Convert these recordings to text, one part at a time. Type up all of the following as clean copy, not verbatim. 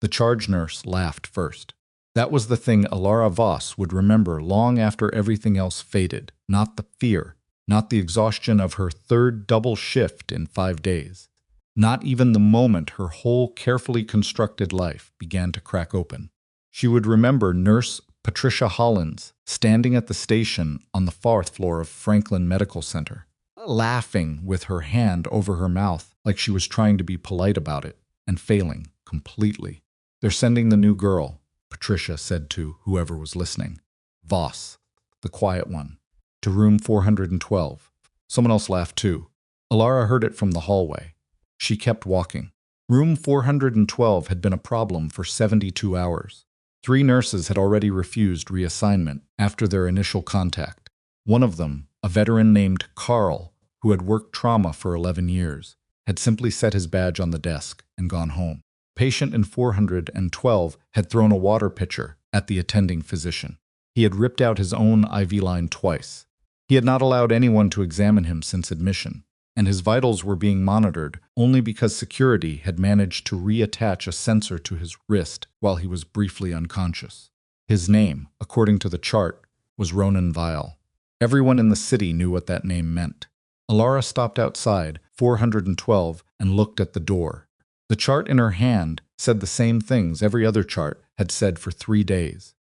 The charge nurse laughed first. That was the thing Alara Voss would remember long after everything else faded, not the fear, not the exhaustion of her third double shift in 5 days, not even the moment her whole carefully constructed life began to crack open. She would remember Nurse Patricia Hollins standing at the station on the 4th floor of Franklin Medical Center, laughing with her hand over her mouth like she was trying to be polite about it, and failing completely. "They're sending the new girl," Patricia said to whoever was listening. Voss, the quiet one, to room 412. Someone else laughed too. Alara heard it from the hallway. She kept walking. Room 412 had been a problem for 72 hours. 3 nurses had already refused reassignment after their initial contact. One of them, a veteran named Carl, who had worked trauma for 11 years, had simply set his badge on the desk and gone home. Patient in 412 had thrown a water pitcher at the attending physician. He had ripped out his own IV line twice. He had not allowed anyone to examine him since admission, and his vitals were being monitored only because security had managed to reattach a sensor to his wrist while he was briefly unconscious. His name, according to the chart, was Ronan Vile. Everyone in the city knew what that name meant. Alara stopped outside 412 and looked at the door. The chart in her hand said the same things every other chart had said for 3 days.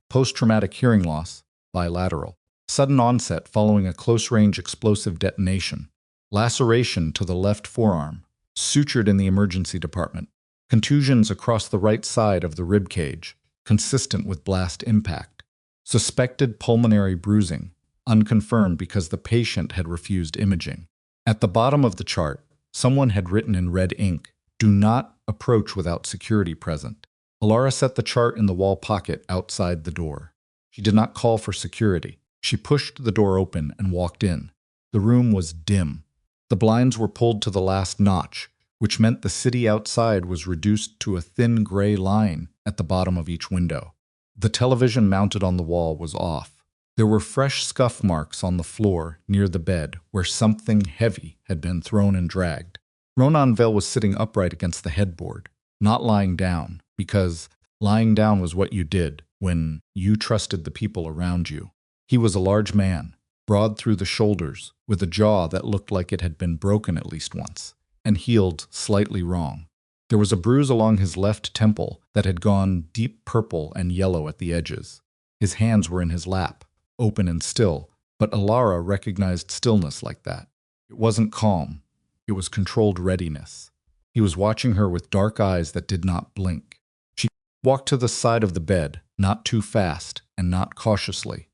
Post-traumatic hearing loss, bilateral. Sudden onset following a close-range explosive detonation. Laceration to the left forearm, sutured in the emergency department. Contusions across the right side of the rib cage, consistent with blast impact. Suspected pulmonary bruising, unconfirmed because the patient had refused imaging. At the bottom of the chart, someone had written in red ink, "Do not approach without security present." Alara set the chart in the wall pocket outside the door. She did not call for security. She pushed the door open and walked in. The room was dim. The blinds were pulled to the last notch, which meant the city outside was reduced to a thin gray line at the bottom of each window. The television mounted on the wall was off. There were fresh scuff marks on the floor near the bed where something heavy had been thrown and dragged. Ronan Vale was sitting upright against the headboard, not lying down, because lying down was what you did when you trusted the people around you. He was a large man, broad through the shoulders, with a jaw that looked like it had been broken at least once, and healed slightly wrong. There was a bruise along his left temple that had gone deep purple and yellow at the edges. His hands were in his lap, open and still, but Alara recognized stillness like that. It wasn't calm. It was controlled readiness. He was watching her with dark eyes that did not blink. She walked to the side of the bed, not too fast and not cautiously,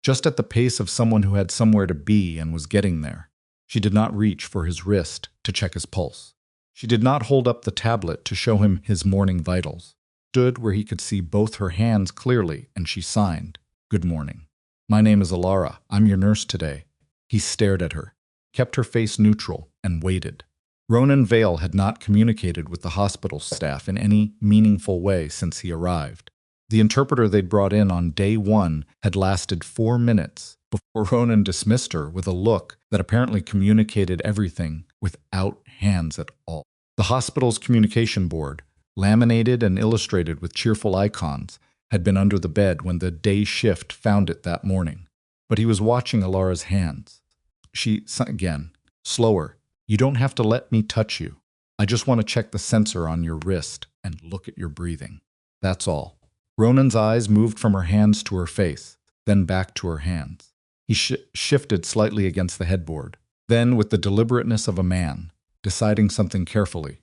just at the pace of someone who had somewhere to be and was getting there. She did not reach for his wrist to check his pulse. She did not hold up the tablet to show him his morning vitals. Stood where he could see both her hands clearly, and she signed, "Good morning. My name is Alara. I'm your nurse today." He stared at her, kept her face neutral, and waited. Ronan Vale had not communicated with the hospital staff in any meaningful way since he arrived. The interpreter they'd brought in on day 1 had lasted 4 minutes before Ronan dismissed her with a look that apparently communicated everything without hands at all. The hospital's communication board, laminated and illustrated with cheerful icons, had been under the bed when the day shift found it that morning. But he was watching Alara's hands. She, again, slower. "You don't have to let me touch you. I just want to check the sensor on your wrist and look at your breathing. That's all." Ronan's eyes moved from her hands to her face, then back to her hands. He shifted slightly against the headboard. Then, with the deliberateness of a man, deciding something carefully,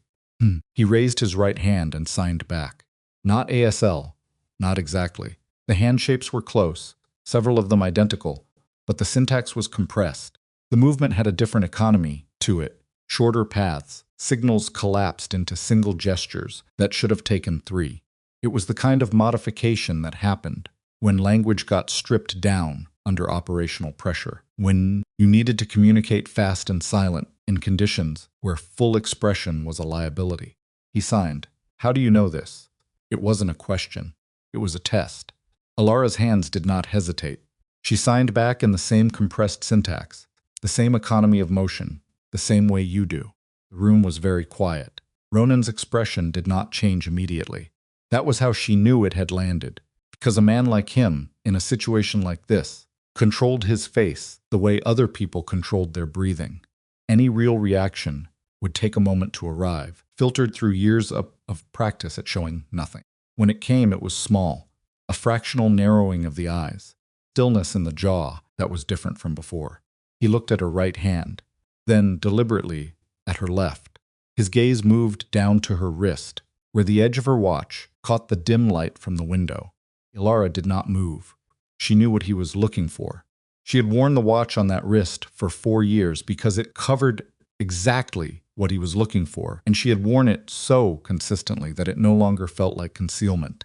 he raised his right hand and signed back. Not ASL, not exactly. The hand shapes were close, several of them identical, but the syntax was compressed. The movement had a different economy to it, shorter paths, signals collapsed into single gestures that should have taken 3. It was the kind of modification that happened when language got stripped down under operational pressure, when you needed to communicate fast and silent in conditions where full expression was a liability. He signed. "How do you know this?" It wasn't a question. It was a test. Alara's hands did not hesitate. She signed back in the same compressed syntax, the same economy of motion, the same way you do. The room was very quiet. Ronan's expression did not change immediately. That was how she knew it had landed. Because a man like him, in a situation like this, controlled his face the way other people controlled their breathing. Any real reaction would take a moment to arrive, filtered through years of practice at showing nothing. When it came, it was small, a fractional narrowing of the eyes, stillness in the jaw that was different from before. He looked at her right hand, then deliberately at her left. His gaze moved down to her wrist, where the edge of her watch caught the dim light from the window. Ilara did not move. She knew what he was looking for. She had worn the watch on that wrist for 4 years because it covered exactly what he was looking for, and she had worn it so consistently that it no longer felt like concealment,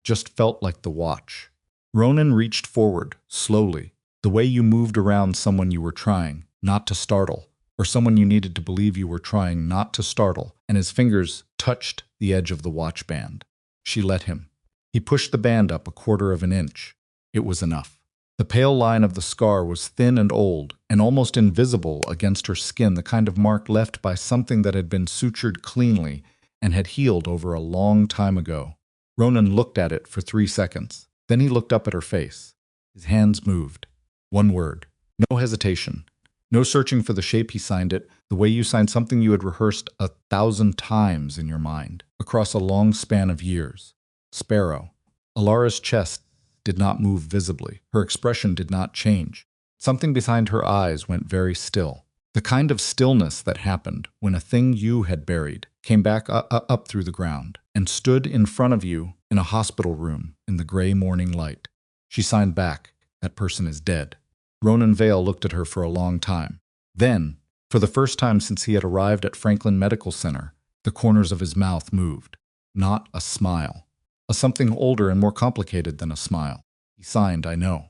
just felt like the watch. Ronan reached forward, slowly, the way you moved around someone you were trying not to startle, or someone you needed to believe you were trying not to startle, and his fingers touched the edge of the watch band. She let him. He pushed the band up 1/4 of an inch. It was enough. The pale line of the scar was thin and old, and almost invisible against her skin, the kind of mark left by something that had been sutured cleanly and had healed over a long time ago. Ronan looked at it for 3 seconds. Then he looked up at her face. His hands moved. One word. No hesitation. No searching for the shape he signed it, the way you signed something you had rehearsed 1,000 times in your mind, across a long span of years. Sparrow. Ilara's chest did not move visibly. Her expression did not change. Something behind her eyes went very still. The kind of stillness that happened when a thing you had buried came back up through the ground and stood in front of you in a hospital room in the gray morning light. She signed back, "That person is dead." Ronan Vale looked at her for a long time. Then, for the first time since he had arrived at Franklin Medical Center, the corners of his mouth moved. Not a smile. A something older and more complicated than a smile. He signed, "I know.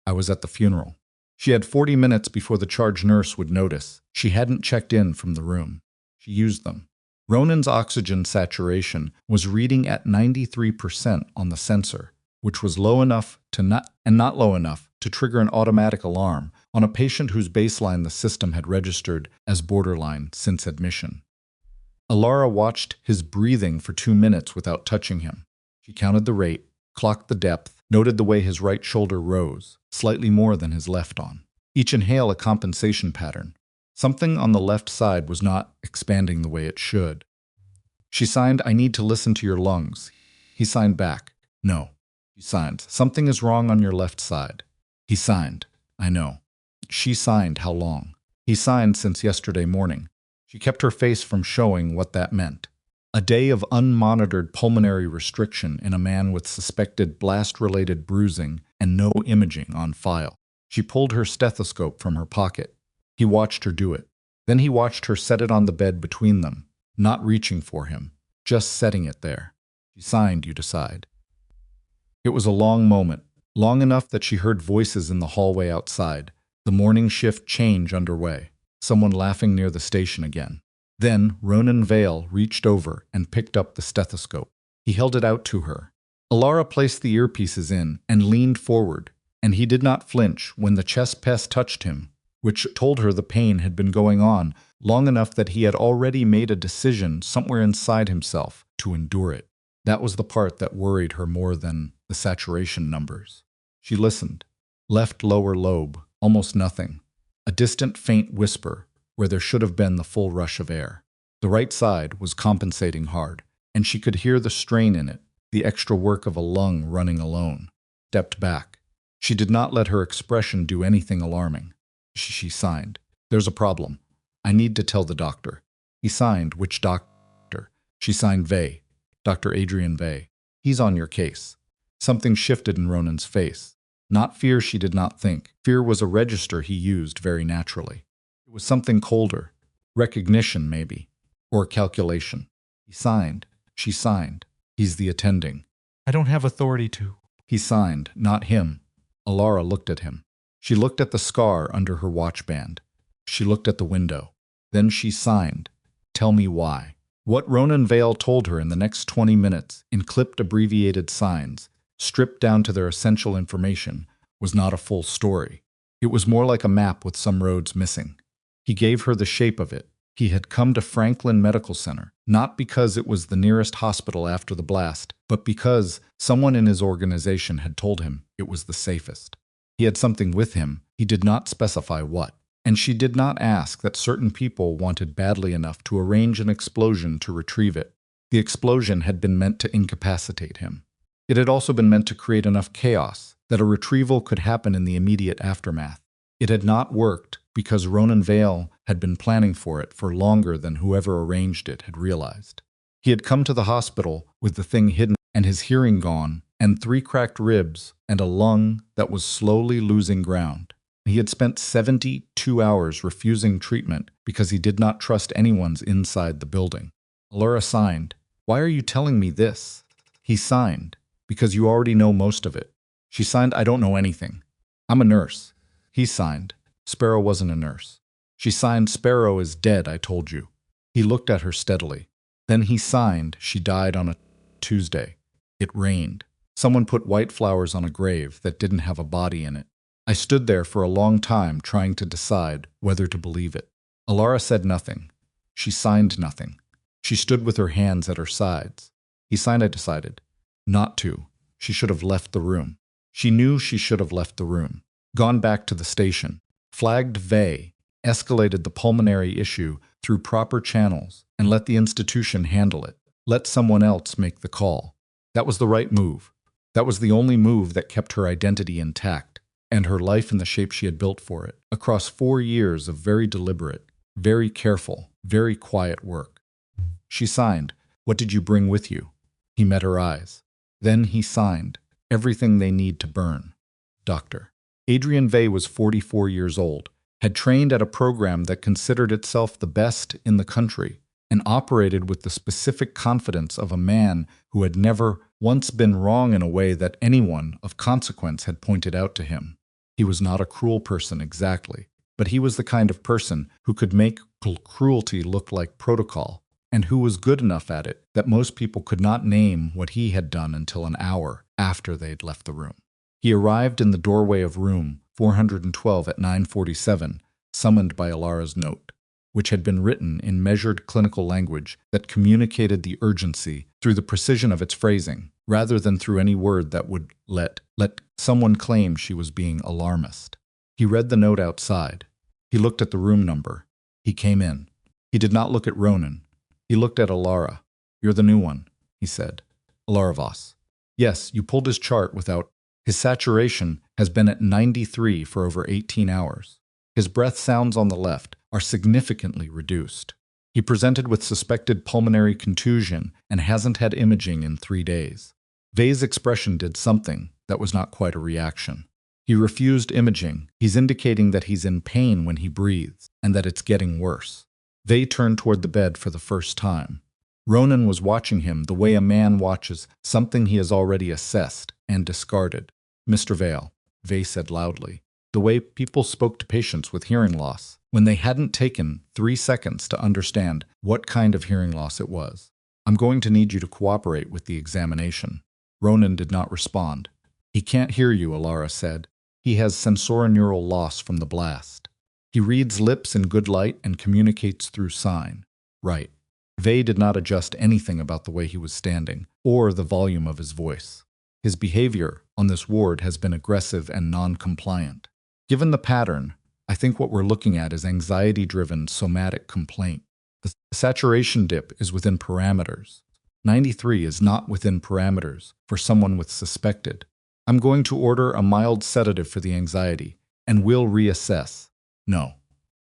I was at the funeral." She had 40 minutes before the charge nurse would notice. She hadn't checked in from the room. She used them. Ronan's oxygen saturation was reading at 93% on the sensor, which was low enough to not low enough to trigger an automatic alarm on a patient whose baseline the system had registered as borderline since admission. Ilara watched his breathing for 2 minutes without touching him. She counted the rate, clocked the depth, noted the way his right shoulder rose, slightly more than his left on. Each inhale a compensation pattern. Something on the left side was not expanding the way it should. She signed, "I need to listen to your lungs." He signed back, "No." She signed, "Something is wrong on your left side." He signed, "I know." She signed, "How long?" He signed, "Since yesterday morning." She kept her face from showing what that meant. A day of unmonitored pulmonary restriction in a man with suspected blast-related bruising and no imaging on file. She pulled her stethoscope from her pocket. He watched her do it. Then he watched her set it on the bed between them, not reaching for him, just setting it there. She signed, "You decide." It was a long moment, long enough that she heard voices in the hallway outside, the morning shift change underway, someone laughing near the station again. Then Ronan Vale reached over and picked up the stethoscope. He held it out to her. Ilara placed the earpieces in and leaned forward, and he did not flinch when the chest piece touched him, which told her the pain had been going on long enough that he had already made a decision somewhere inside himself to endure it. That was the part that worried her more than the saturation numbers. She listened. Left lower lobe, almost nothing. A distant faint whisper where there should have been the full rush of air. The right side was compensating hard, and she could hear the strain in it, the extra work of a lung running alone. Stepped back. She did not let her expression do anything alarming. She signed, "There's a problem. I need to tell the doctor." He signed, "Which doctor?" She signed, "Vey. Dr. Adrian Vey. He's on your case." Something shifted in Ronan's face. Not fear, she did not think. Fear was a register he used very naturally. It was something colder. Recognition, maybe. Or calculation. He signed. She signed. "He's the attending." "I don't have authority to." He signed, not him. Ilara looked at him. She looked at the scar under her watch band. She looked at the window. Then she signed, "Tell me why." What Ronan Vale told her in the next 20 minutes, in clipped abbreviated signs, stripped down to their essential information, was not a full story. It was more like a map with some roads missing. He gave her the shape of it. He had come to Franklin Medical Center, not because it was the nearest hospital after the blast, but because someone in his organization had told him it was the safest. He had something with him, he did not specify what. And she did not ask that certain people wanted badly enough to arrange an explosion to retrieve it. The explosion had been meant to incapacitate him. It had also been meant to create enough chaos that a retrieval could happen in the immediate aftermath. It had not worked because Ronan Vale had been planning for it for longer than whoever arranged it had realized. He had come to the hospital with the thing hidden and his hearing gone, and 3 cracked ribs and a lung that was slowly losing ground. He had spent 72 hours refusing treatment because he did not trust anyone's inside the building. Laura signed. "Why are you telling me this?" He signed. "Because you already know most of it." She signed, "I don't know anything. I'm a nurse." He signed. "Sparrow wasn't a nurse." She signed, "Sparrow is dead, I told you." He looked at her steadily. Then he signed, "She died on a Tuesday. It rained. Someone put white flowers on a grave that didn't have a body in it. I stood there for a long time trying to decide whether to believe it." Alara said nothing. She signed nothing. She stood with her hands at her sides. He signed, "I decided not to." She should have left the room. She knew she should have left the room. Gone back to the station. Flagged Vey. Escalated the pulmonary issue through proper channels and let the institution handle it. Let someone else make the call. That was the right move. That was the only move that kept her identity intact and her life in the shape she had built for it, across 4 years of very deliberate, very careful, very quiet work. She signed, "What did you bring with you?" He met her eyes. Then he signed, "Everything they need to burn." Doctor. Adrian Vey was 44 years old, had trained at a program that considered itself the best in the country, and operated with the specific confidence of a man who had never once been wrong in a way that anyone of consequence had pointed out to him. He was not a cruel person exactly, but he was the kind of person who could make cruelty look like protocol, and who was good enough at it that most people could not name what he had done until an hour after they had left the room. He arrived in the doorway of room 412 at 9:47, summoned by Alara's note, which had been written in measured clinical language that communicated the urgency through the precision of its phrasing, rather than through any word that would let someone claim she was being alarmist. He read the note outside. He looked at the room number. He came in. He did not look at Ronan. He looked at Alara. "You're the new one," he said. Alara Voss. "Yes, you pulled his chart without..." His saturation has been at 93 for over 18 hours. His breath sounds on the left are significantly reduced. He presented with suspected pulmonary contusion and hasn't had imaging in 3 days. Vey's expression did something that was not quite a reaction. He refused imaging. He's indicating that he's in pain when he breathes, and that it's getting worse. Vey turned toward the bed for the first time. Ronan was watching him the way a man watches something he has already assessed and discarded. "Mr. Vale," Vey said loudly, the way people spoke to patients with hearing loss, when they hadn't taken 3 seconds to understand what kind of hearing loss it was. "I'm going to need you to cooperate with the examination." Ronan did not respond. "He can't hear you," Alara said. "He has sensorineural loss from the blast. He reads lips in good light and communicates through sign." "Right." Vey did not adjust anything about the way he was standing, or the volume of his voice. "His behavior on this ward has been aggressive and non-compliant. Given the pattern, I think what we're looking at is anxiety-driven somatic complaint. The saturation dip is within parameters. 93 is not within parameters for someone with suspected. I'm going to order a mild sedative for the anxiety, and we'll reassess." "No."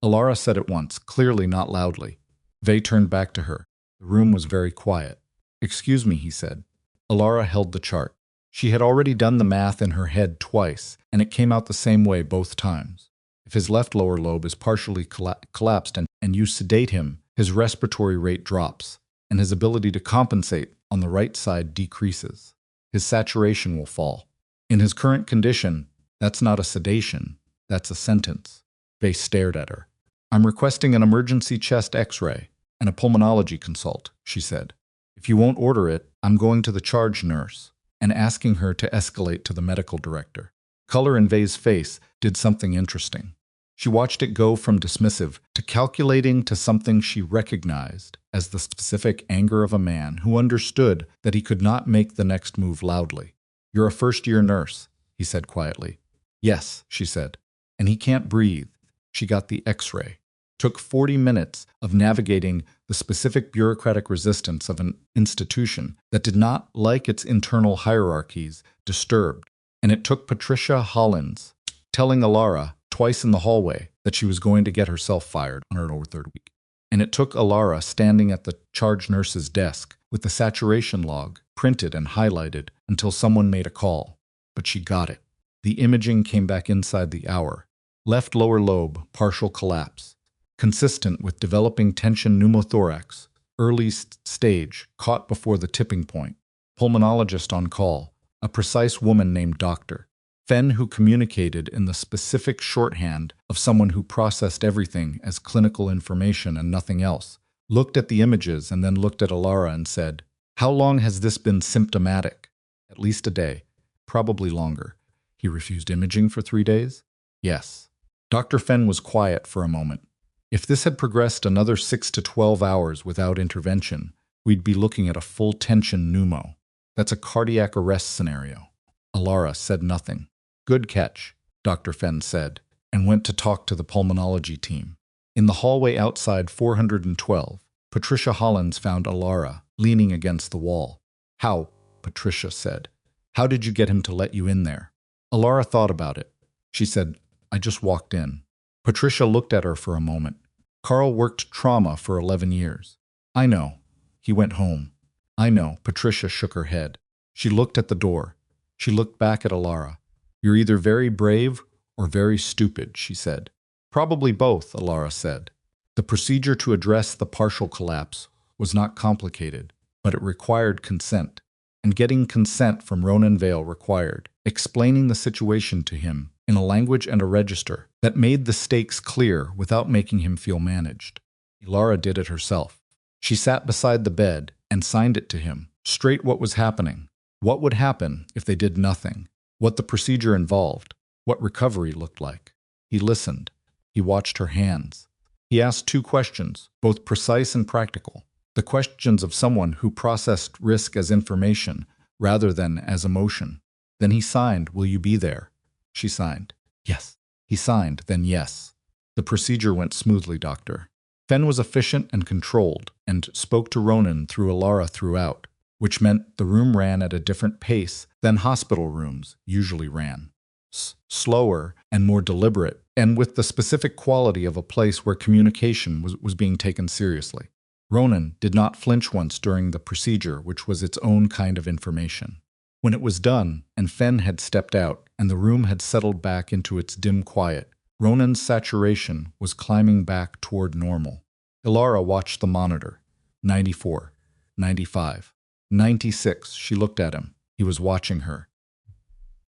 Alara said at once, clearly not loudly. Vey turned back to her. The room was very quiet. "Excuse me," he said. Alara held the chart. She had already done the math in her head twice, and it came out the same way both times. If his left lower lobe is partially collapsed and you sedate him, his respiratory rate drops, and his ability to compensate on the right side decreases. His saturation will fall. In his current condition, that's not a sedation, that's a sentence. Vey stared at her. "I'm requesting an emergency chest x-ray and a pulmonology consult," she said. "If you won't order it, I'm going to the charge nurse and asking her to escalate to the medical director." Color in Vey's face did something interesting. She watched it go from dismissive to calculating to something she recognized as the specific anger of a man who understood that he could not make the next move loudly. "You're a first-year nurse," he said quietly. "Yes," she said. "And he can't breathe." She got the X-ray. Took 40 minutes of navigating the specific bureaucratic resistance of an institution that did not like its internal hierarchies disturbed. And it took Patricia Hollins telling Alara twice in the hallway that she was going to get herself fired on her third week. And it took Alara standing at the charge nurse's desk with the saturation log printed and highlighted until someone made a call. But she got it. The imaging came back inside the hour. Left lower lobe, partial collapse. Consistent with developing tension pneumothorax, early stage, caught before the tipping point. Pulmonologist on call, a precise woman named Doctor. Fenn, who communicated in the specific shorthand of someone who processed everything as clinical information and nothing else, looked at the images and then looked at Alara and said, "How long has this been symptomatic?" "At least a day. Probably longer." "He refused imaging for 3 days?" "Yes." Dr. Fenn was quiet for a moment. "If this had progressed another 6 to 12 hours without intervention, we'd be looking at a full tension pneumo. That's a cardiac arrest scenario." Alara said nothing. "Good catch," Dr. Fenn said, and went to talk to the pulmonology team. In the hallway outside 412, Patricia Hollins found Alara leaning against the wall. "How?" Patricia said. "How did you get him to let you in there?" Alara thought about it. She said, "I just walked in." Patricia looked at her for a moment. "Carl worked trauma for 11 years. I know. He went home." "I know." Patricia shook her head. She looked at the door. She looked back at Alara. "You're either very brave or very stupid," she said. "Probably both," Alara said. The procedure to address the partial collapse was not complicated, but it required consent. And getting consent from Ronan Vale required explaining the situation to him in a language and a register that made the stakes clear without making him feel managed. Alara did it herself. She sat beside the bed and signed it to him, straight what was happening, what would happen if they did nothing, what the procedure involved, what recovery looked like. He listened. He watched her hands. He asked 2 questions, both precise and practical, the questions of someone who processed risk as information rather than as emotion. Then he signed, "Will you be there?" She signed, "Yes." He signed, then "Yes." The procedure went smoothly, Doctor. Fenn was efficient and controlled, and spoke to Ronan through Alara throughout, which meant the room ran at a different pace than hospital rooms usually ran. Slower and more deliberate, and with the specific quality of a place where communication was being taken seriously. Ronan did not flinch once during the procedure, which was its own kind of information. When it was done, and Fenn had stepped out, and the room had settled back into its dim quiet, Ronan's saturation was climbing back toward normal. Alara watched the monitor. 94, 95, 96. She looked at him. He was watching her.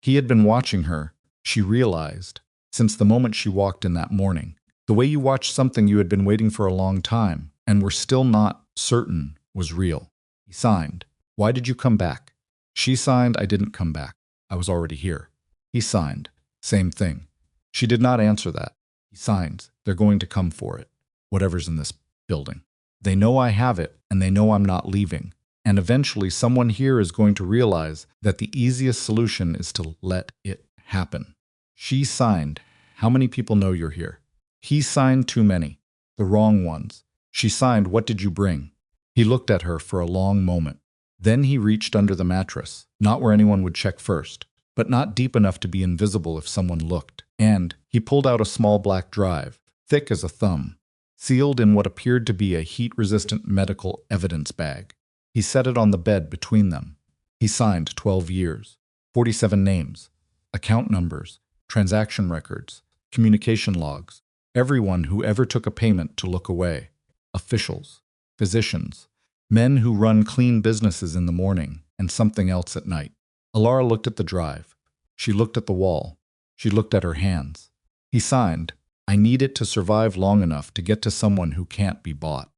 He had been watching her, she realized, since the moment she walked in that morning. The way you watch something you had been waiting for a long time, and were still not certain was real. He signed. "Why did you come back?" She signed, "I didn't come back. I was already here." He signed. Same thing. She did not answer that. He signs. "They're going to come for it. Whatever's in this building. They know I have it, and they know I'm not leaving. And eventually someone here is going to realize that the easiest solution is to let it happen." She signed. "How many people know you're here?" He signed, "Too many. The wrong ones." She signed, "What did you bring?" He looked at her for a long moment. Then he reached under the mattress, not where anyone would check first, but not deep enough to be invisible if someone looked. And he pulled out a small black drive, thick as a thumb, sealed in what appeared to be a heat-resistant medical evidence bag. He set it on the bed between them. He signed 12 years, 47 names, account numbers, transaction records, communication logs, everyone who ever took a payment to look away, officials, physicians, men who run clean businesses in the morning and something else at night. Alara looked at the drive. She looked at the wall. She looked at her hands. He signed, "I need it to survive long enough to get to someone who can't be bought."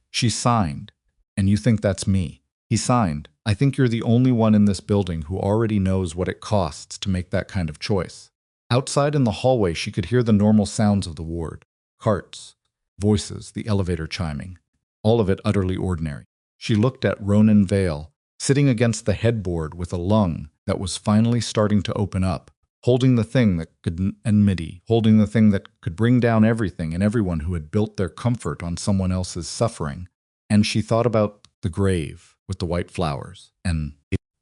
She signed, "And you think that's me?" He signed, "I think you're the only one in this building who already knows what it costs to make that kind of choice." Outside in the hallway, she could hear the normal sounds of the ward. Carts, voices, the elevator chiming. All of it utterly ordinary. She looked at Ronan Vale, sitting against the headboard with a lung that was finally starting to open up, holding the thing that could enmity, holding the thing that could bring down everything and everyone who had built their comfort on someone else's suffering. And she thought about the grave with the white flowers, and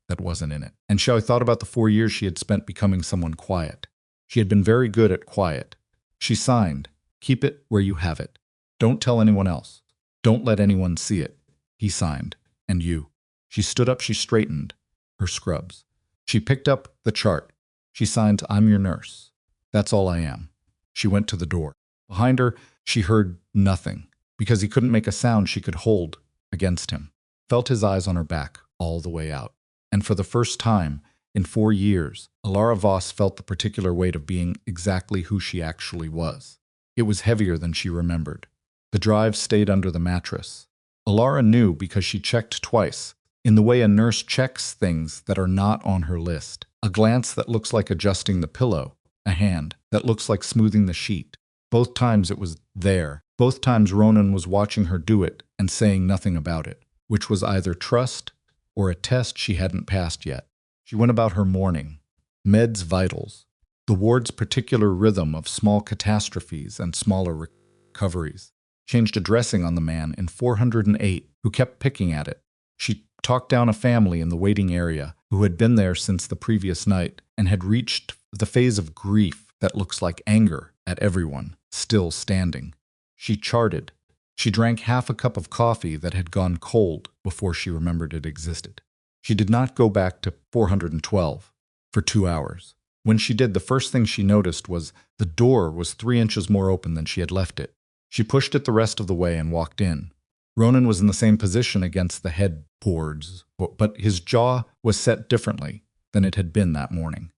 that wasn't in it. And she thought about the 4 years she had spent becoming someone quiet. She had been very good at quiet. She signed, "Keep it where you have it. Don't tell anyone else. Don't let anyone see it." He signed, "And you." She stood up, she straightened her scrubs. She picked up the chart. She signed, "I'm your nurse. That's all I am." She went to the door. Behind her, she heard nothing, because he couldn't make a sound she could hold against him. Felt his eyes on her back all the way out. And for the first time in 4 years, Alara Voss felt the particular weight of being exactly who she actually was. It was heavier than she remembered. The drive stayed under the mattress. Alara knew because she checked twice, in the way a nurse checks things that are not on her list. A glance that looks like adjusting the pillow, a hand that looks like smoothing the sheet. Both times it was there. Both times Ronan was watching her do it and saying nothing about it, which was either trust or a test she hadn't passed yet. She went about her morning. Meds vitals. The ward's particular rhythm of small catastrophes and smaller recoveries. Changed a dressing on the man in 408 who kept picking at it. She talked down a family in the waiting area who had been there since the previous night and had reached the phase of grief that looks like anger at everyone, still standing. She charted. She drank half a cup of coffee that had gone cold before she remembered it existed. She did not go back to 412 for 2 hours. When she did, the first thing she noticed was the door was 3 inches more open than she had left it. She pushed it the rest of the way and walked in. Ronan was in the same position against the headboards, but his jaw was set differently than it had been that morning.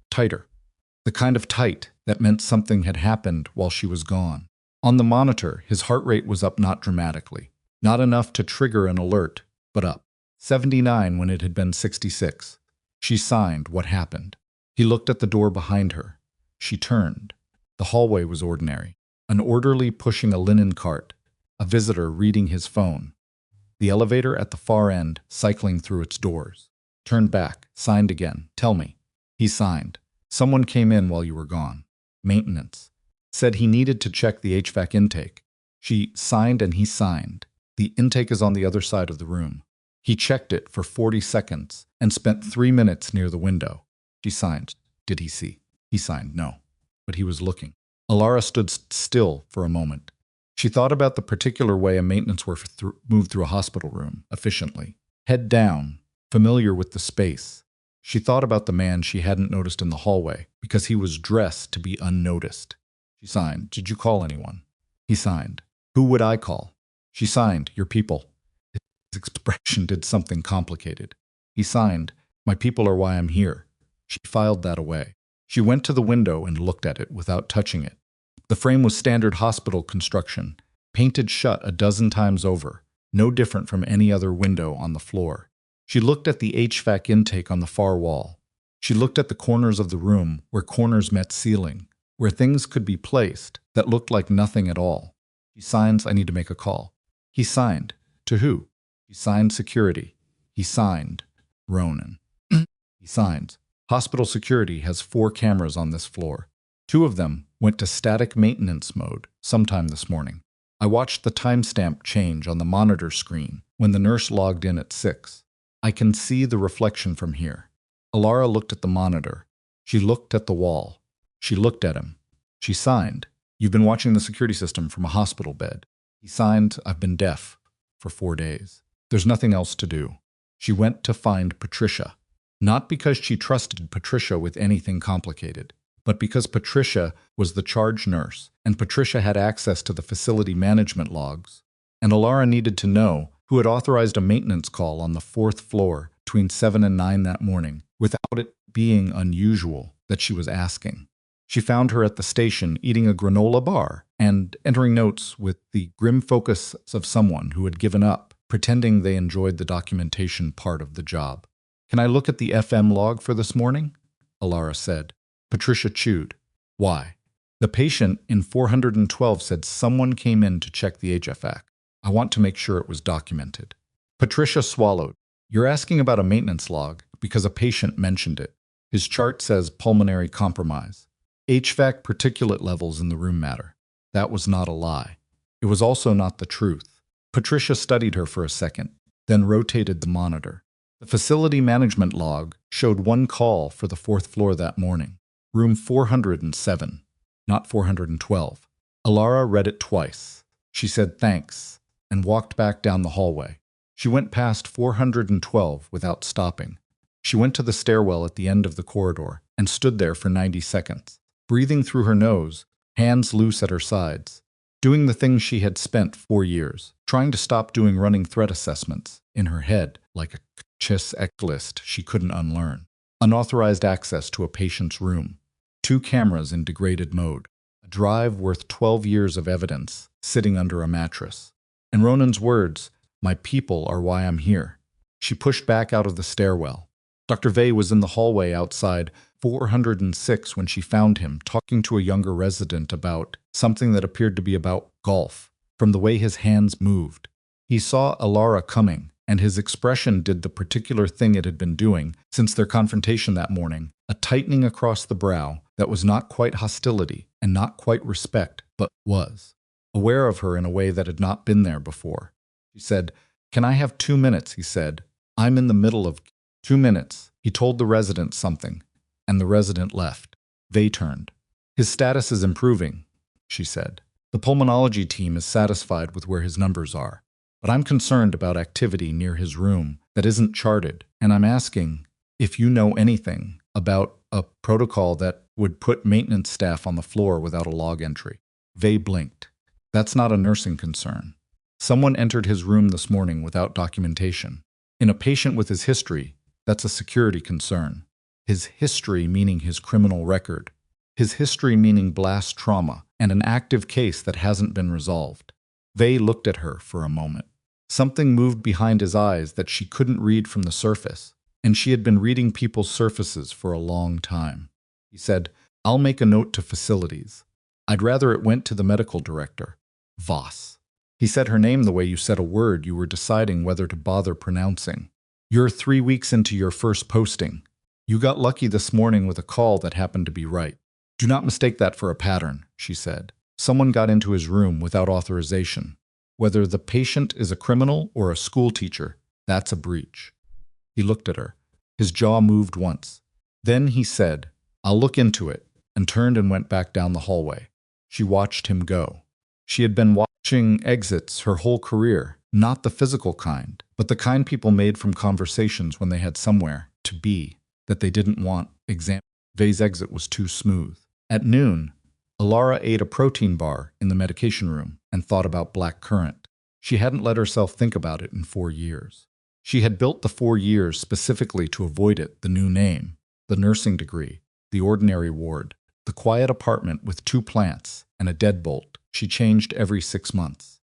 Tighter. The kind of tight that meant something had happened while she was gone. On the monitor, his heart rate was up not dramatically. Not enough to trigger an alert, but up. 79 when it had been 66. She signed what happened. He looked at the door behind her. She turned. The hallway was ordinary. An orderly pushing a linen cart. A visitor reading his phone. The elevator at the far end cycling through its doors. Turned back, signed again. "Tell me." He signed. "Someone came in while you were gone. Maintenance. Said he needed to check the HVAC intake." She signed and he signed. "The intake is on the other side of the room." He checked it for 40 seconds and spent 3 minutes near the window. She signed. Did he see? He signed no. But he was looking. Alara stood still for a moment. She thought about the particular way a maintenance worker moved through a hospital room, efficiently. Head down, familiar with the space. She thought about the man she hadn't noticed in the hallway, because he was dressed to be unnoticed. She signed. "Did you call anyone?" He signed. "Who would I call?" She signed. "Your people." His expression did something complicated. He signed. "My people are why I'm here." She filed that away. She went to the window and looked at it without touching it. The frame was standard hospital construction, painted shut a dozen times over, no different from any other window on the floor. She looked at the HVAC intake on the far wall. She looked at the corners of the room where corners met ceiling, where things could be placed that looked like nothing at all. He signs, "I need to make a call." He signed. To who? He signed security. He signed Ronan. He signs. Hospital security has 4 cameras on this floor. 2 of them went to static maintenance mode sometime this morning. I watched the timestamp change on the monitor screen when the nurse logged in at 6. I can see the reflection from here. Alara looked at the monitor. She looked at the wall. She looked at him. She signed. "You've been watching the security system from a hospital bed." He signed. "I've been deaf for 4 days. There's nothing else to do." She went to find Patricia. Not because she trusted Patricia with anything complicated, but because Patricia was the charge nurse, and Patricia had access to the facility management logs, and Alara needed to know who had authorized a maintenance call on the 4th floor between 7 and 9 that morning, without it being unusual that she was asking. She found her at the station eating a granola bar and entering notes with the grim focus of someone who had given up, pretending they enjoyed the documentation part of the job. "Can I look at the FM log for this morning?" Alara said. Patricia chewed. Why? The patient in 412 said someone came in to check the HFAC. I want to make sure it was documented. Patricia swallowed. You're asking about a maintenance log because a patient mentioned it. His chart says pulmonary compromise. HVAC particulate levels in the room matter. That was not a lie. It was also not the truth. Patricia studied her for a second, then rotated the monitor. The facility management log showed one call for the 4th floor that morning. Room 407, not 412. Alara read it twice. She said thanks and walked back down the hallway. She went past 412 without stopping. She went to the stairwell at the end of the corridor and stood there for 90 seconds, breathing through her nose, hands loose at her sides, doing the thing she had spent 4 years, trying to stop doing running threat assessments in her head like a checklist she couldn't unlearn. Unauthorized access to a patient's room, 2 cameras in degraded mode, a drive worth 12 years of evidence sitting under a mattress. In Ronan's words, my people are why I'm here. She pushed back out of the stairwell. Dr. Vey was in the hallway outside 406 when she found him talking to a younger resident about something that appeared to be about golf, from the way his hands moved. He saw Alara coming, and his expression did the particular thing it had been doing since their confrontation that morning, a tightening across the brow that was not quite hostility and not quite respect, but was aware of her in a way that had not been there before. She said, "Can I have 2 minutes?" he said. "I'm in the middle of 2 minutes." He told the resident something, and the resident left. They turned. "His status is improving," she said. "The pulmonology team is satisfied with where his numbers are. But I'm concerned about activity near his room that isn't charted, and I'm asking if you know anything about a protocol that would put maintenance staff on the floor without a log entry." Vey blinked. "That's not a nursing concern. Someone entered his room this morning without documentation. In a patient with his history, that's a security concern. His history meaning his criminal record. His history meaning blast trauma and an active case that hasn't been resolved." Vey looked at her for a moment. Something moved behind his eyes that she couldn't read from the surface, and she had been reading people's surfaces for a long time. He said, "I'll make a note to facilities. I'd rather it went to the medical director. Voss." He said her name the way you said a word you were deciding whether to bother pronouncing. "You're 3 weeks into your first posting. You got lucky this morning with a call that happened to be right. Do not mistake that for a pattern," she said. "Someone got into his room without authorization. Whether the patient is a criminal or a school teacher, that's a breach." He looked at her. His jaw moved once. Then he said, "I'll look into it," and turned and went back down the hallway. She watched him go. She had been watching exits her whole career, not the physical kind, but the kind people made from conversations when they had somewhere to be that they didn't want. Vey's exit was too smooth. At noon, Alara ate a protein bar in the medication room and thought about black currant. She hadn't let herself think about it in 4 years. She had built the 4 years specifically to avoid it, the new name, the nursing degree, the ordinary ward, the quiet apartment with 2 plants and a deadbolt she changed every 6 months.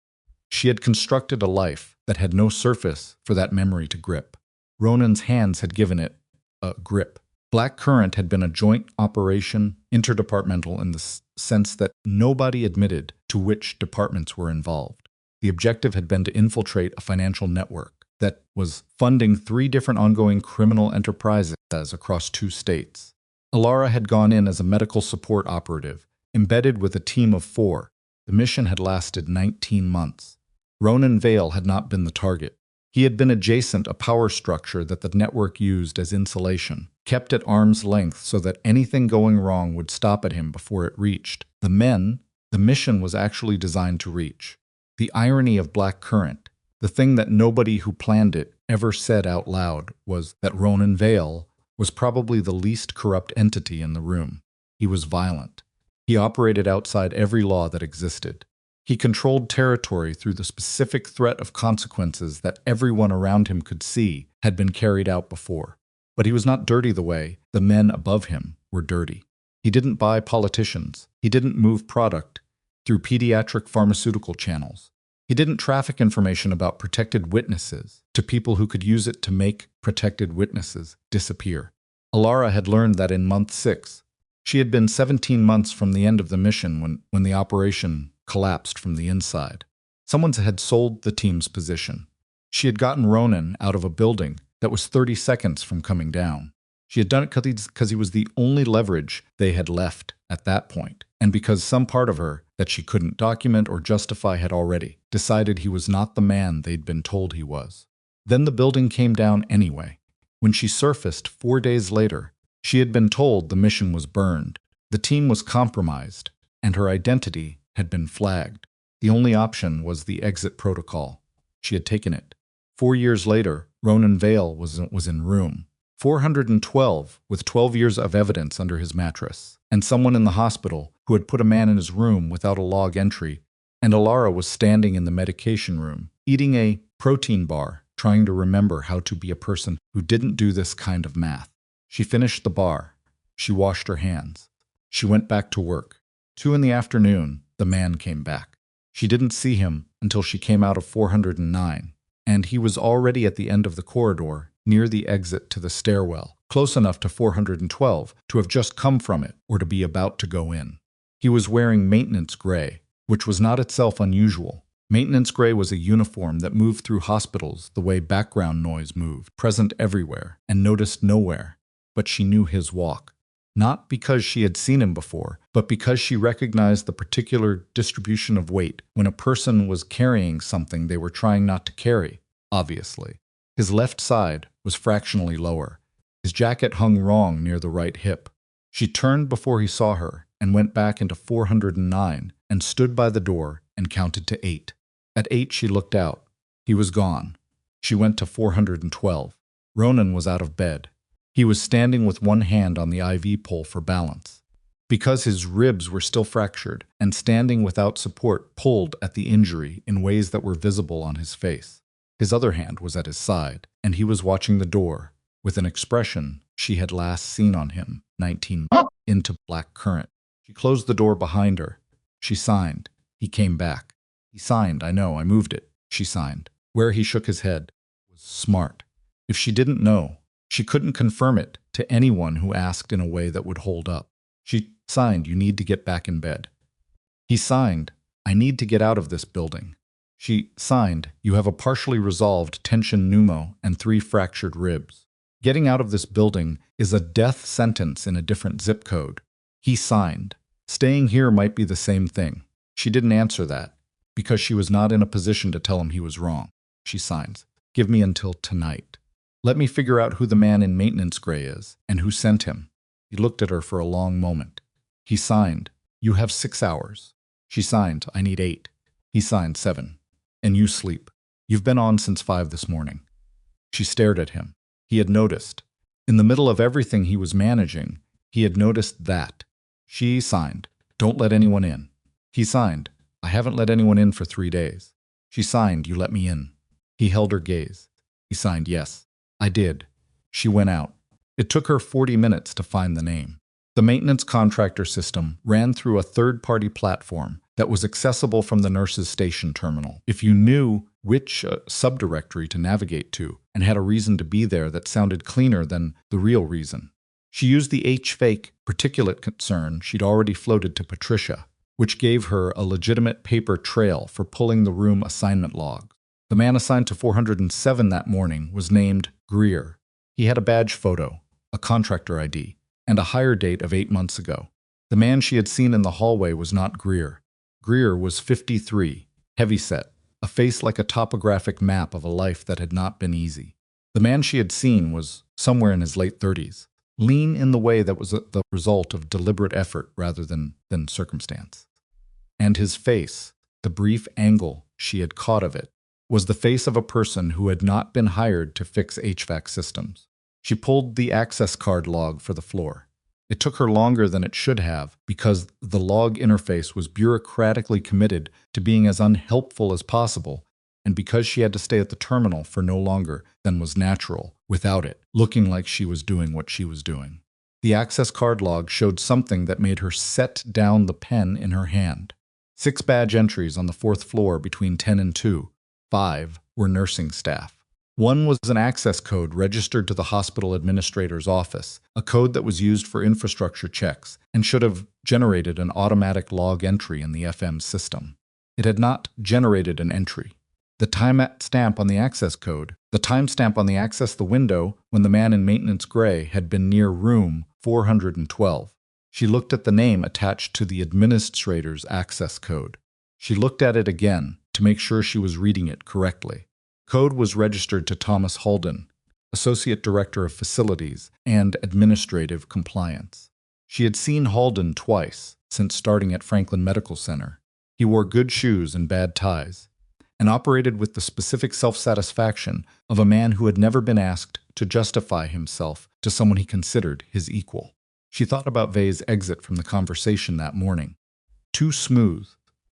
She had constructed a life that had no surface for that memory to grip. Ronan's hands had given it a grip. Black currant had been a joint operation, interdepartmental in the sense that nobody admitted to which departments were involved. The objective had been to infiltrate a financial network that was funding 3 different ongoing criminal enterprises across 2 states. Alara had gone in as a medical support operative, embedded with a team of 4. The mission had lasted 19 months. Ronan Vale had not been the target. He had been adjacent a power structure that the network used as insulation, kept at arm's length so that anything going wrong would stop at him before it reached the men the mission was actually designed to reach. The irony of black currant, the thing that nobody who planned it ever said out loud, was that Ronan Vale was probably the least corrupt entity in the room. He was violent. He operated outside every law that existed. He controlled territory through the specific threat of consequences that everyone around him could see had been carried out before. But he was not dirty the way the men above him were dirty. He didn't buy politicians. He didn't move product through pediatric pharmaceutical channels. He didn't traffic information about protected witnesses to people who could use it to make protected witnesses disappear. Alara had learned that in month 6, She had been 17 months from the end of the mission when the operation collapsed from the inside. Someone had sold the team's position. She had gotten Ronan out of a building that was 30 seconds from coming down. She had done it because he was the only leverage they had left at that point, and because some part of her that she couldn't document or justify had already decided he was not the man they'd been told he was. Then the building came down anyway. When she surfaced 4 days later, she had been told the mission was burned, the team was compromised, and her identity had been flagged. The only option was the exit protocol. She had taken it. 4 years later, Ronan Vale was in room 412 with 12 years of evidence under his mattress, and someone in the hospital who had put a man in his room without a log entry, and Alara was standing in the medication room, eating a protein bar, trying to remember how to be a person who didn't do this kind of math. She finished the bar. She washed her hands. She went back to work. 2 in the afternoon, the man came back. She didn't see him until she came out of 409, and he was already at the end of the corridor, near the exit to the stairwell, close enough to 412 to have just come from it or to be about to go in. He was wearing maintenance gray, which was not itself unusual. Maintenance gray was a uniform that moved through hospitals the way background noise moved, present everywhere and noticed nowhere. But she knew his walk. Not because she had seen him before, but because she recognized the particular distribution of weight when a person was carrying something they were trying not to carry, obviously. His left side was fractionally lower. His jacket hung wrong near the right hip. She turned before he saw her and went back into 409 and stood by the door and counted to 8. At 8 she looked out. He was gone. She went to 412. Ronan was out of bed. He was standing with one hand on the IV pole for balance. Because his ribs were still fractured and standing without support pulled at the injury in ways that were visible on his face. His other hand was at his side, and he was watching the door with an expression she had last seen on him, 19 into black currant. She closed the door behind her. She signed. He came back. He signed, I know, I moved it. She signed. Where he shook his head was smart. If she didn't know, she couldn't confirm it to anyone who asked in a way that would hold up. She signed, you need to get back in bed. He signed, I need to get out of this building. She signed, you have a partially resolved tension pneumo and 3 fractured ribs. Getting out of this building is a death sentence in a different zip code. He signed, staying here might be the same thing. She didn't answer that, because she was not in a position to tell him he was wrong. She signs, give me until tonight. Let me figure out who the man in maintenance gray is, and who sent him. He looked at her for a long moment. He signed, you have 6 hours. She signed, I need 8. He signed 7. And you sleep. You've been on since 5 this morning. She stared at him. He had noticed. In the middle of everything he was managing, he had noticed that. She signed, don't let anyone in. He signed, I haven't let anyone in for 3 days. She signed, you let me in. He held her gaze. He signed, yes. I did. She went out. It took her 40 minutes to find the name. The maintenance contractor system ran through a third-party platform that was accessible from the nurse's station terminal. If you knew which subdirectory to navigate to and had a reason to be there that sounded cleaner than the real reason. She used the HFake particulate concern she'd already floated to Patricia, which gave her a legitimate paper trail for pulling the room assignment log. The man assigned to 407 that morning was named Greer. He had a badge photo, a contractor ID, and a hire date of 8 months ago. The man she had seen in the hallway was not Greer. Greer was 53, heavyset, a face like a topographic map of a life that had not been easy. The man she had seen was somewhere in his late 30s, lean in the way that was the result of deliberate effort rather than circumstance. And his face, the brief angle she had caught of it, was the face of a person who had not been hired to fix HVAC systems. She pulled the access card log for the floor. It took her longer than it should have because the log interface was bureaucratically committed to being as unhelpful as possible, and because she had to stay at the terminal for no longer than was natural without it, looking like she was doing what she was doing. The access card log showed something that made her set down the pen in her hand. 6 badge entries on the 4th floor between 10 and 2. 5 were nursing staff. One was an access code registered to the hospital administrator's office, a code that was used for infrastructure checks and should have generated an automatic log entry in the FM system. It had not generated an entry. The timestamp on the access code, the timestamp on the access the window when the man in maintenance gray had been near room 412. She looked at the name attached to the administrator's access code. She looked at it again to make sure she was reading it correctly. Code was registered to Thomas Holden, Associate Director of Facilities and Administrative Compliance. She had seen Holden twice since starting at Franklin Medical Center. He wore good shoes and bad ties, and operated with the specific self-satisfaction of a man who had never been asked to justify himself to someone he considered his equal. She thought about Vei's exit from the conversation that morning. Too smooth.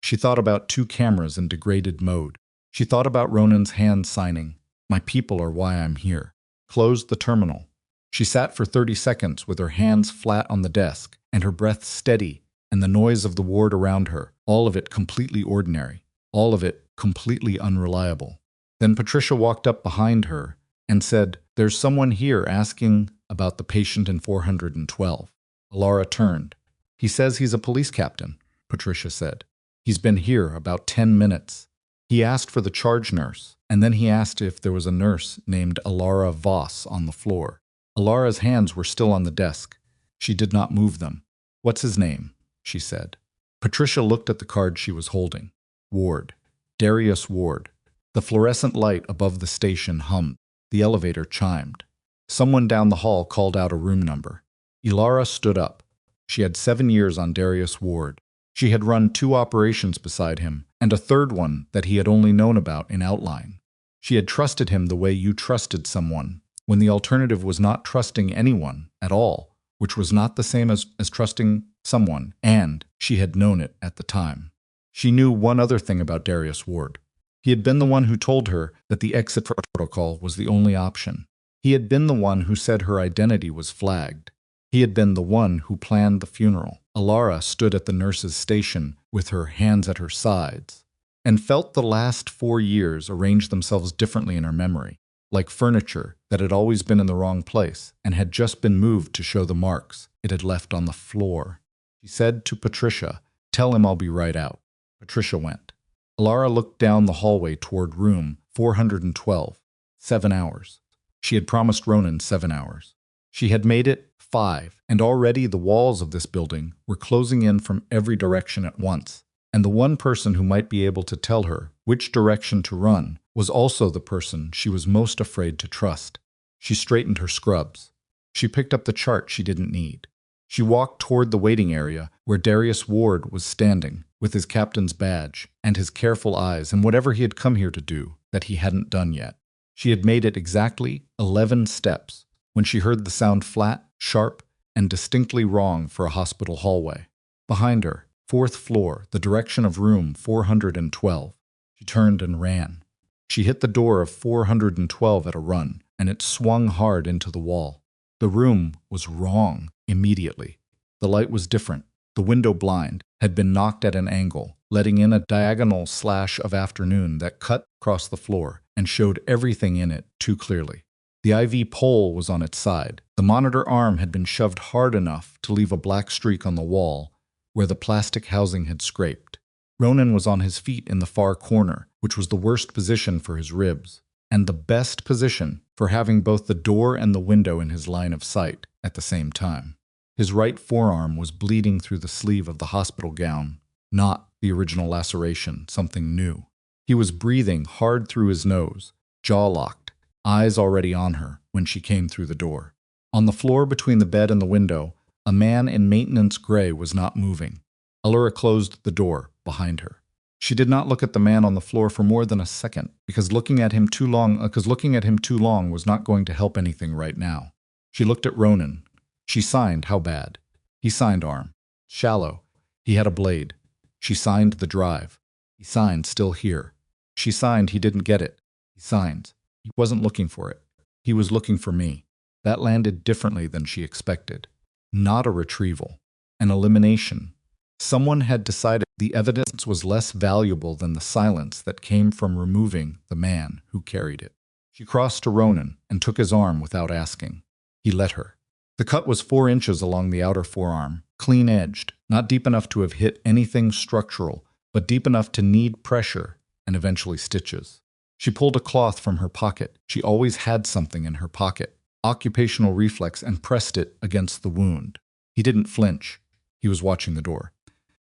She thought about 2 cameras in degraded mode. She thought about Ronan's hand signing, "My people are why I'm here." Closed the terminal. She sat for 30 seconds with her hands flat on the desk and her breath steady and the noise of the ward around her, all of it completely ordinary, all of it completely unreliable. Then Patricia walked up behind her and said, "There's someone here asking about the patient in 412. Alara turned. "He says he's a police captain," Patricia said. "He's been here about 10 minutes. He asked for the charge nurse, and then he asked if there was a nurse named Alara Voss on the floor." Alara's hands were still on the desk. She did not move them. "What's his name?" she said. Patricia looked at the card she was holding. Ward. Darius Ward. The fluorescent light above the station hummed. The elevator chimed. Someone down the hall called out a room number. Ilara stood up. She had 7 years on Darius Ward. She had run 2 operations beside him, and a third one that he had only known about in outline. She had trusted him the way you trusted someone, when the alternative was not trusting anyone at all, which was not the same as trusting someone, and she had known it at the time. She knew one other thing about Darius Ward. He had been the one who told her that the exit protocol was the only option. He had been the one who said her identity was flagged. He had been the one who planned the funeral. Alara stood at the nurse's station with her hands at her sides and felt the last 4 years arrange themselves differently in her memory, like furniture that had always been in the wrong place and had just been moved to show the marks it had left on the floor. She said to Patricia, "Tell him I'll be right out." Patricia went. Alara looked down the hallway toward room 412. 7 hours. She had promised Ronan 7 hours. She had made it 5, and already the walls of this building were closing in from every direction at once. And the one person who might be able to tell her which direction to run was also the person she was most afraid to trust. She straightened her scrubs. She picked up the chart she didn't need. She walked toward the waiting area where Darius Ward was standing, with his captain's badge and his careful eyes and whatever he had come here to do that he hadn't done yet. She had made it exactly 11 steps when she heard the sound flat, sharp, and distinctly wrong for a hospital hallway. Behind her, 4th floor, the direction of room 412. She turned and ran. She hit the door of 412 at a run, and it swung hard into the wall. The room was wrong immediately. The light was different. The window blind had been knocked at an angle, letting in a diagonal slash of afternoon that cut across the floor and showed everything in it too clearly. The IV pole was on its side. The monitor arm had been shoved hard enough to leave a black streak on the wall where the plastic housing had scraped. Ronan was on his feet in the far corner, which was the worst position for his ribs, and the best position for having both the door and the window in his line of sight at the same time. His right forearm was bleeding through the sleeve of the hospital gown, not the original laceration, something new. He was breathing hard through his nose, jaw locked, eyes already on her when she came through the door. On the floor between the bed and the window, a man in maintenance gray was not moving. Allura closed the door behind her. She did not look at the man on the floor for more than a second, because looking at him too long was not going to help anything right now. She looked at Ronan. She signed, how bad? He signed arm. Shallow. He had a blade. She signed the drive. He signed still here. She signed he didn't get it. He signed. He wasn't looking for it. He was looking for me. That landed differently than she expected. Not a retrieval. An elimination. Someone had decided the evidence was less valuable than the silence that came from removing the man who carried it. She crossed to Ronan and took his arm without asking. He let her. The cut was 4 inches along the outer forearm, clean-edged, not deep enough to have hit anything structural, but deep enough to need pressure and eventually stitches. She pulled a cloth from her pocket. She always had something in her pocket. Occupational reflex, and pressed it against the wound. He didn't flinch. He was watching the door.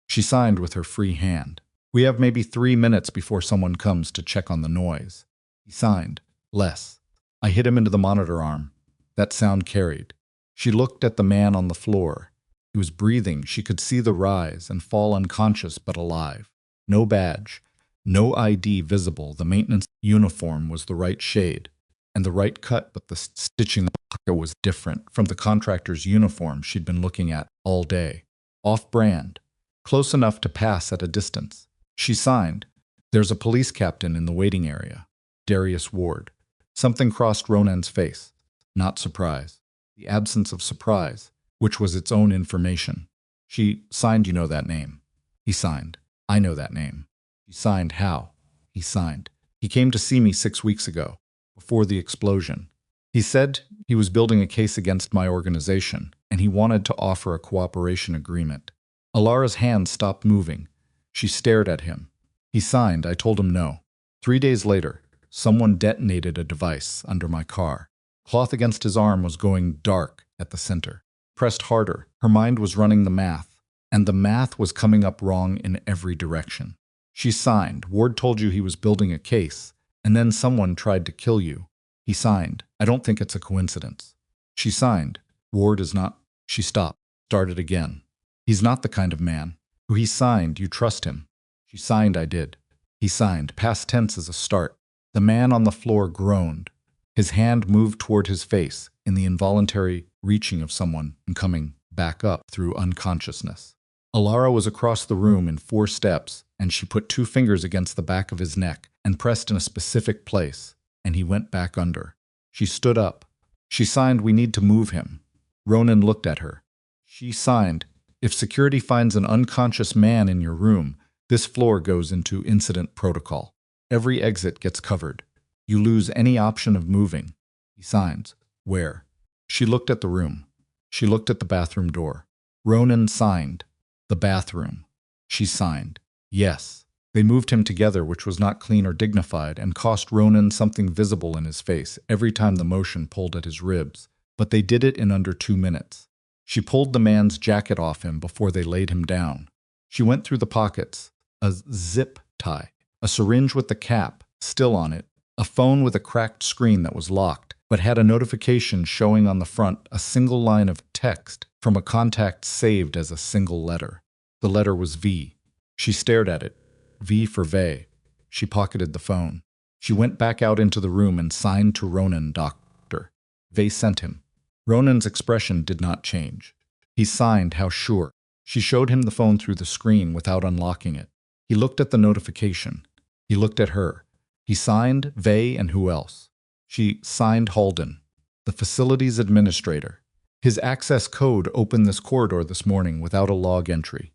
She signed with her free hand. We have maybe 3 minutes before someone comes to check on the noise. He signed. Less. I hit him into the monitor arm. That sound carried. She looked at the man on the floor. He was breathing. She could see the rise and fall unconscious but alive. No badge. No ID visible. The maintenance uniform was the right shade and the right cut, but the stitching in the pocket was different from the contractor's uniform she'd been looking at all day. Off-brand. Close enough to pass at a distance. She signed. There's a police captain in the waiting area. Darius Ward. Something crossed Ronan's face. Not surprise. The absence of surprise, which was its own information. She signed. You know that name. He signed. I know that name. She signed. How? He signed. He came to see me 6 weeks ago, before the explosion. He said he was building a case against my organization, and he wanted to offer a cooperation agreement. Alara's hand stopped moving. She stared at him. He signed. I told him no. 3 days later, someone detonated a device under my car. Cloth against his arm was going dark at the center. Pressed harder. Her mind was running the math, and the math was coming up wrong in every direction. She signed. Ward told you he was building a case, and then someone tried to kill you. He signed. I don't think it's a coincidence. She signed. Ward is not. She stopped. Started again. He's not the kind of man. Who he signed. You trust him. She signed. I did. He signed. Past tense is a start. The man on the floor groaned. His hand moved toward his face in the involuntary reaching of someone and coming back up through unconsciousness. Alara was across the room in 4 steps, and she put 2 fingers against the back of his neck and pressed in a specific place, and he went back under. She stood up. She signed. We need to move him. Ronan looked at her. She signed. If security finds an unconscious man in your room, this floor goes into incident protocol. Every exit gets covered. You lose any option of moving. He signs. Where? She looked at the room. She looked at the bathroom door. Ronan signed. The bathroom. She signed. Yes. They moved him together, which was not clean or dignified, and cost Ronan something visible in his face every time the motion pulled at his ribs, but they did it in under 2 minutes. She pulled the man's jacket off him before they laid him down. She went through the pockets. A zip tie. A syringe with the cap still on it. A phone with a cracked screen that was locked, but had a notification showing on the front a single line of text from a contact saved as a single letter. The letter was V. She stared at it. V for Vey. She pocketed the phone. She went back out into the room and signed to Ronan, Doctor. Vey sent him. Ronan's expression did not change. He signed. How sure. She showed him the phone through the screen without unlocking it. He looked at the notification. He looked at her. He signed. Vey and who else? She signed. Halden, the facilities administrator. His access code opened this corridor this morning without a log entry.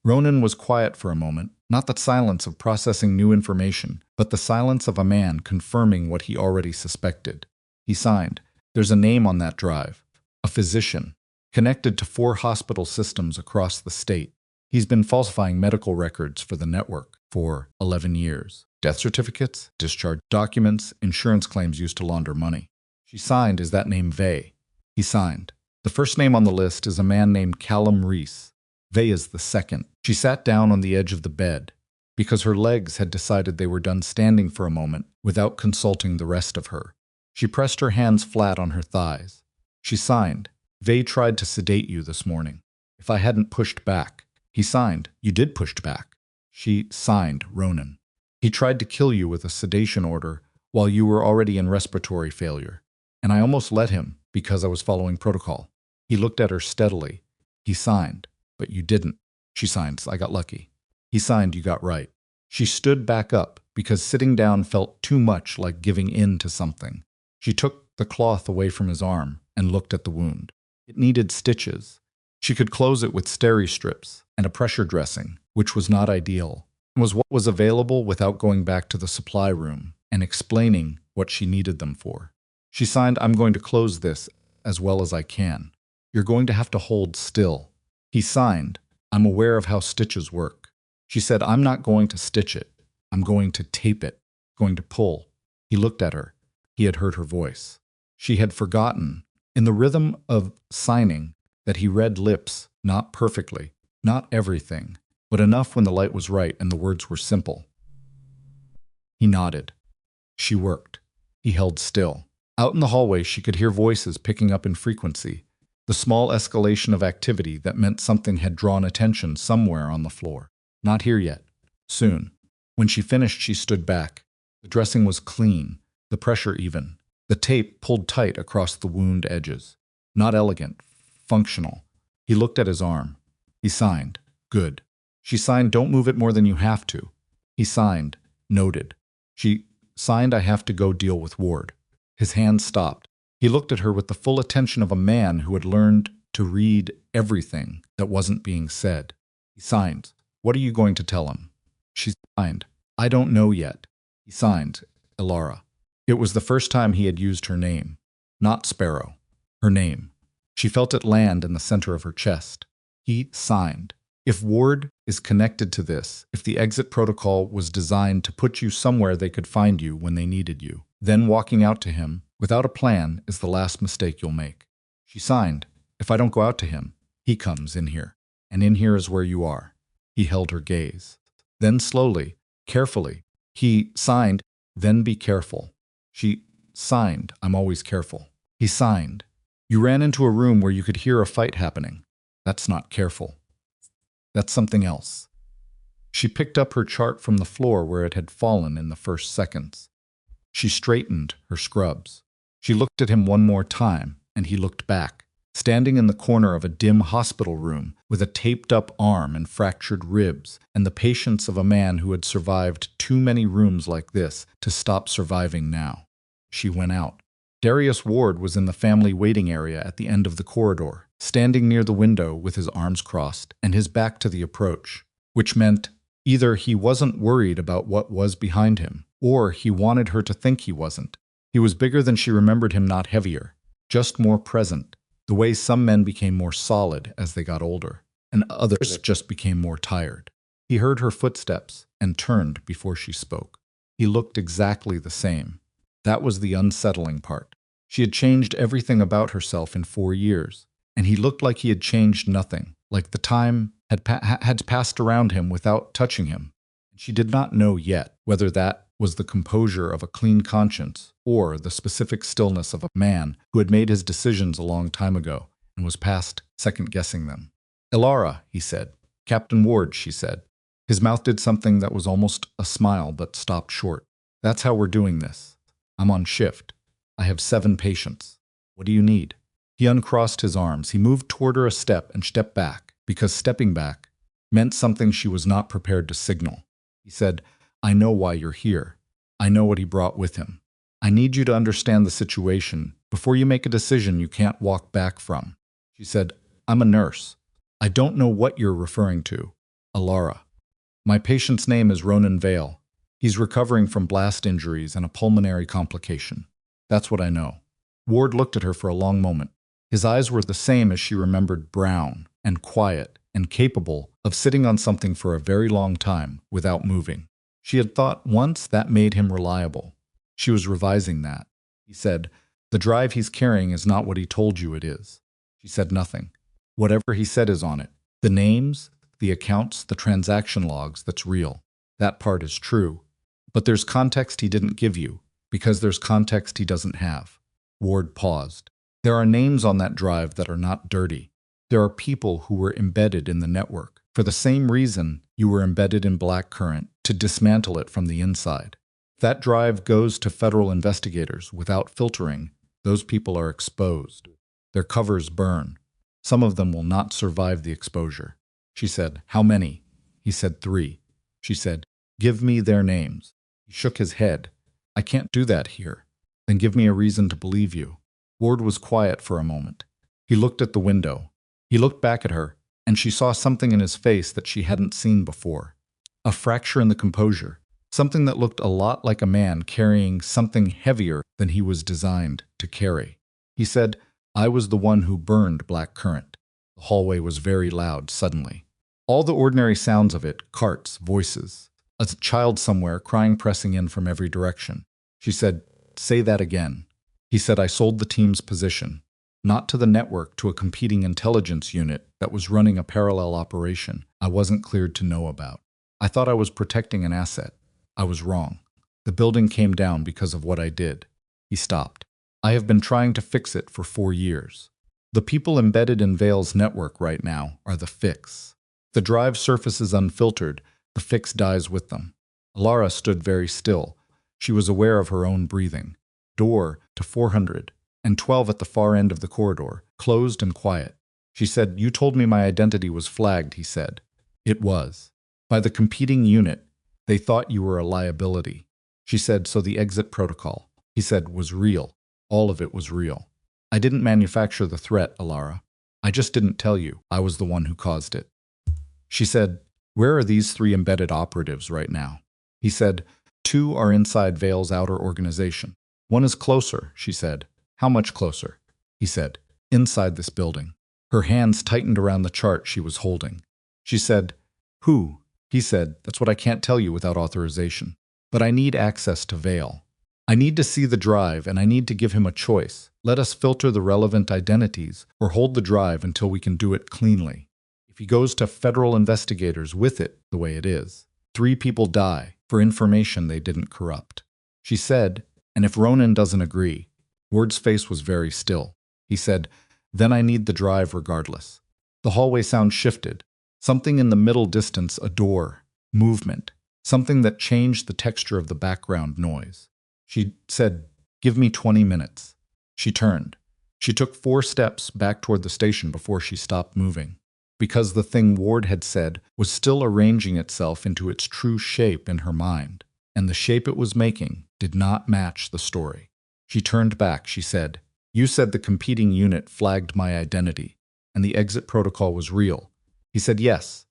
Ronan was quiet for a moment, not the silence of processing new information, but the silence of a man confirming what he already suspected. He signed. There's a name on that drive. A physician, connected to 4 hospital systems across the state. He's been falsifying medical records for the network for 11 years. Death certificates, discharge documents, insurance claims used to launder money. She signed. Is that name Vey? He signed. The first name on the list is a man named Callum Reese. Vey is the second. She sat down on the edge of the bed because her legs had decided they were done standing for a moment without consulting the rest of her. She pressed her hands flat on her thighs. She signed. Vey tried to sedate you this morning. If I hadn't pushed back. He signed. You did push back. She signed. Ronan. He tried to kill you with a sedation order while you were already in respiratory failure. And I almost let him because I was following protocol. He looked at her steadily. He signed. But you didn't. She signed. I got lucky. He signed. You got right. She stood back up because sitting down felt too much like giving in to something. She took the cloth away from his arm and looked at the wound. It needed stitches. She could close it with steri strips and a pressure dressing, which was not ideal. It was what was available without going back to the supply room. and explaining what she needed them for. She signed, "I'm going to close this as well as I can. You're going to have to hold still." He signed, "I'm aware of how stitches work." She said, "I'm not going to stitch it. I'm going to tape it, going to pull." He looked at her. He had heard her voice. She had forgotten, in the rhythm of signing, that he read lips, not perfectly, not everything, but enough when the light was right and the words were simple. He nodded. She worked. He held still. Out in the hallway, she could hear voices picking up in frequency, the small escalation of activity that meant something had drawn attention somewhere on the floor. Not here yet. Soon. When she finished, she stood back. The dressing was clean, the pressure even, the tape pulled tight across the wound edges. Not elegant, functional. He looked at his arm. He signed, "Good." She signed, "Don't move it more than you have to." He signed, "Noted." She signed, "I have to go deal with Ward." His hand stopped. He looked at her with the full attention of a man who had learned to read everything that wasn't being said. He signed, "What are you going to tell him?" She signed, "I don't know yet." He signed, "Elara." It was the first time he had used her name. Not Sparrow. Her name. She felt it land in the center of her chest. He signed, "If Ward is connected to this, if the exit protocol was designed to put you somewhere they could find you when they needed you, then walking out to him, without a plan, is the last mistake you'll make." She signed, "If I don't go out to him, he comes in here. And in here is where you are." He held her gaze. Then slowly, carefully, he signed, "Then be careful." She signed, "I'm always careful." He signed, "You ran into a room where you could hear a fight happening. That's not careful. That's something else." She picked up her chart from the floor where it had fallen in the first seconds. She straightened her scrubs. She looked at him one more time, and he looked back, standing in the corner of a dim hospital room with a taped-up arm and fractured ribs, and the patience of a man who had survived too many rooms like this to stop surviving now. She went out. Darius Ward was in the family waiting area at the end of the corridor, standing near the window with his arms crossed and his back to the approach, which meant either he wasn't worried about what was behind him, or he wanted her to think he wasn't. He was bigger than she remembered him, not heavier, just more present, the way some men became more solid as they got older, and others just became more tired. He heard her footsteps and turned before she spoke. He looked exactly the same. That was the unsettling part. She had changed everything about herself in 4 years, and he looked like he had changed nothing, like the time had passed around him without touching him. She did not know yet whether that was the composure of a clean conscience or the specific stillness of a man who had made his decisions a long time ago and was past second-guessing them. "Elara," he said. "Captain Ward," she said. His mouth did something that was almost a smile but stopped short. "That's how we're doing this. I'm on shift. I have 7 patients. What do you need?" He uncrossed his arms. He moved toward her a step and stepped back, because stepping back meant something she was not prepared to signal. He said, "I know why you're here. I know what he brought with him. I need you to understand the situation before you make a decision you can't walk back from." She said, "I'm a nurse. I don't know what you're referring to." "Elara. My patient's name is Ronan Vale. He's recovering from blast injuries and a pulmonary complication. That's what I know." Ward looked at her for a long moment. His eyes were the same as she remembered, brown and quiet and capable of sitting on something for a very long time without moving. She had thought once that made him reliable. She was revising that. He said, "The drive he's carrying is not what he told you it is." She said nothing. "Whatever he said is on it. The names, the accounts, the transaction logs, that's real. That part is true. But there's context he didn't give you, because there's context he doesn't have." Ward paused. "There are names on that drive that are not dirty. There are people who were embedded in the network, for the same reason you were embedded in Blackcurrant, to dismantle it from the inside. If that drive goes to federal investigators without filtering, those people are exposed. Their covers burn. Some of them will not survive the exposure." She said, "How many?" He said, 3. She said, "Give me their names." He shook his head. "I can't do that here." "Then give me a reason to believe you." Ward was quiet for a moment. He looked at the window. He looked back at her, and she saw something in his face that she hadn't seen before. A fracture in the composure. something that looked a lot like a man carrying something heavier than he was designed to carry. He said, "I was the one who burned Black Currant." The hallway was very loud suddenly. All the ordinary sounds of it, carts, voices, a child somewhere crying pressing in from every direction. She said, "Say that again." He said, "I sold the team's position. Not to the network, to a competing intelligence unit that was running a parallel operation I wasn't cleared to know about. I thought I was protecting an asset. I was wrong. The building came down because of what I did." He stopped. "I have been trying to fix it for 4 years. The people embedded in Vale's network right now are the fix. The drive surfaces unfiltered, the fix dies with them." Alara stood very still. She was aware of her own breathing. Door to 412 at the far end of the corridor, closed and quiet. She said, "You told me my identity was flagged," he said. "It was. By the competing unit. They thought you were a liability." She said, "So the exit protocol," he said, "was real. All of it was real. I didn't manufacture the threat, Alara. I just didn't tell you. I was the one who caused it." She said, "Where are these 3 embedded operatives right now?" He said, 2 are inside Vale's outer organization. "One is closer," she said. "How much closer?" He said, "Inside this building." Her hands tightened around the chart she was holding. She said, "Who?" He said, "That's what I can't tell you without authorization. But I need access to Vale. I need to see the drive, and I need to give him a choice. Let us filter the relevant identities, or hold the drive until we can do it cleanly. If he goes to federal investigators with it the way it is, 3 people die for information they didn't corrupt." She said, "And if Ronan doesn't agree?" Ward's face was very still. He said, "Then I need the drive regardless." The hallway sound shifted. Something in the middle distance, a door, movement, something that changed the texture of the background noise. She said, "Give me 20 minutes. She turned. She took 4 steps back toward the station before she stopped moving, because the thing Ward had said was still arranging itself into its true shape in her mind, and the shape it was making did not match the story. She turned back. She said, "You said the competing unit flagged my identity, and the exit protocol was real." He said, "Yes."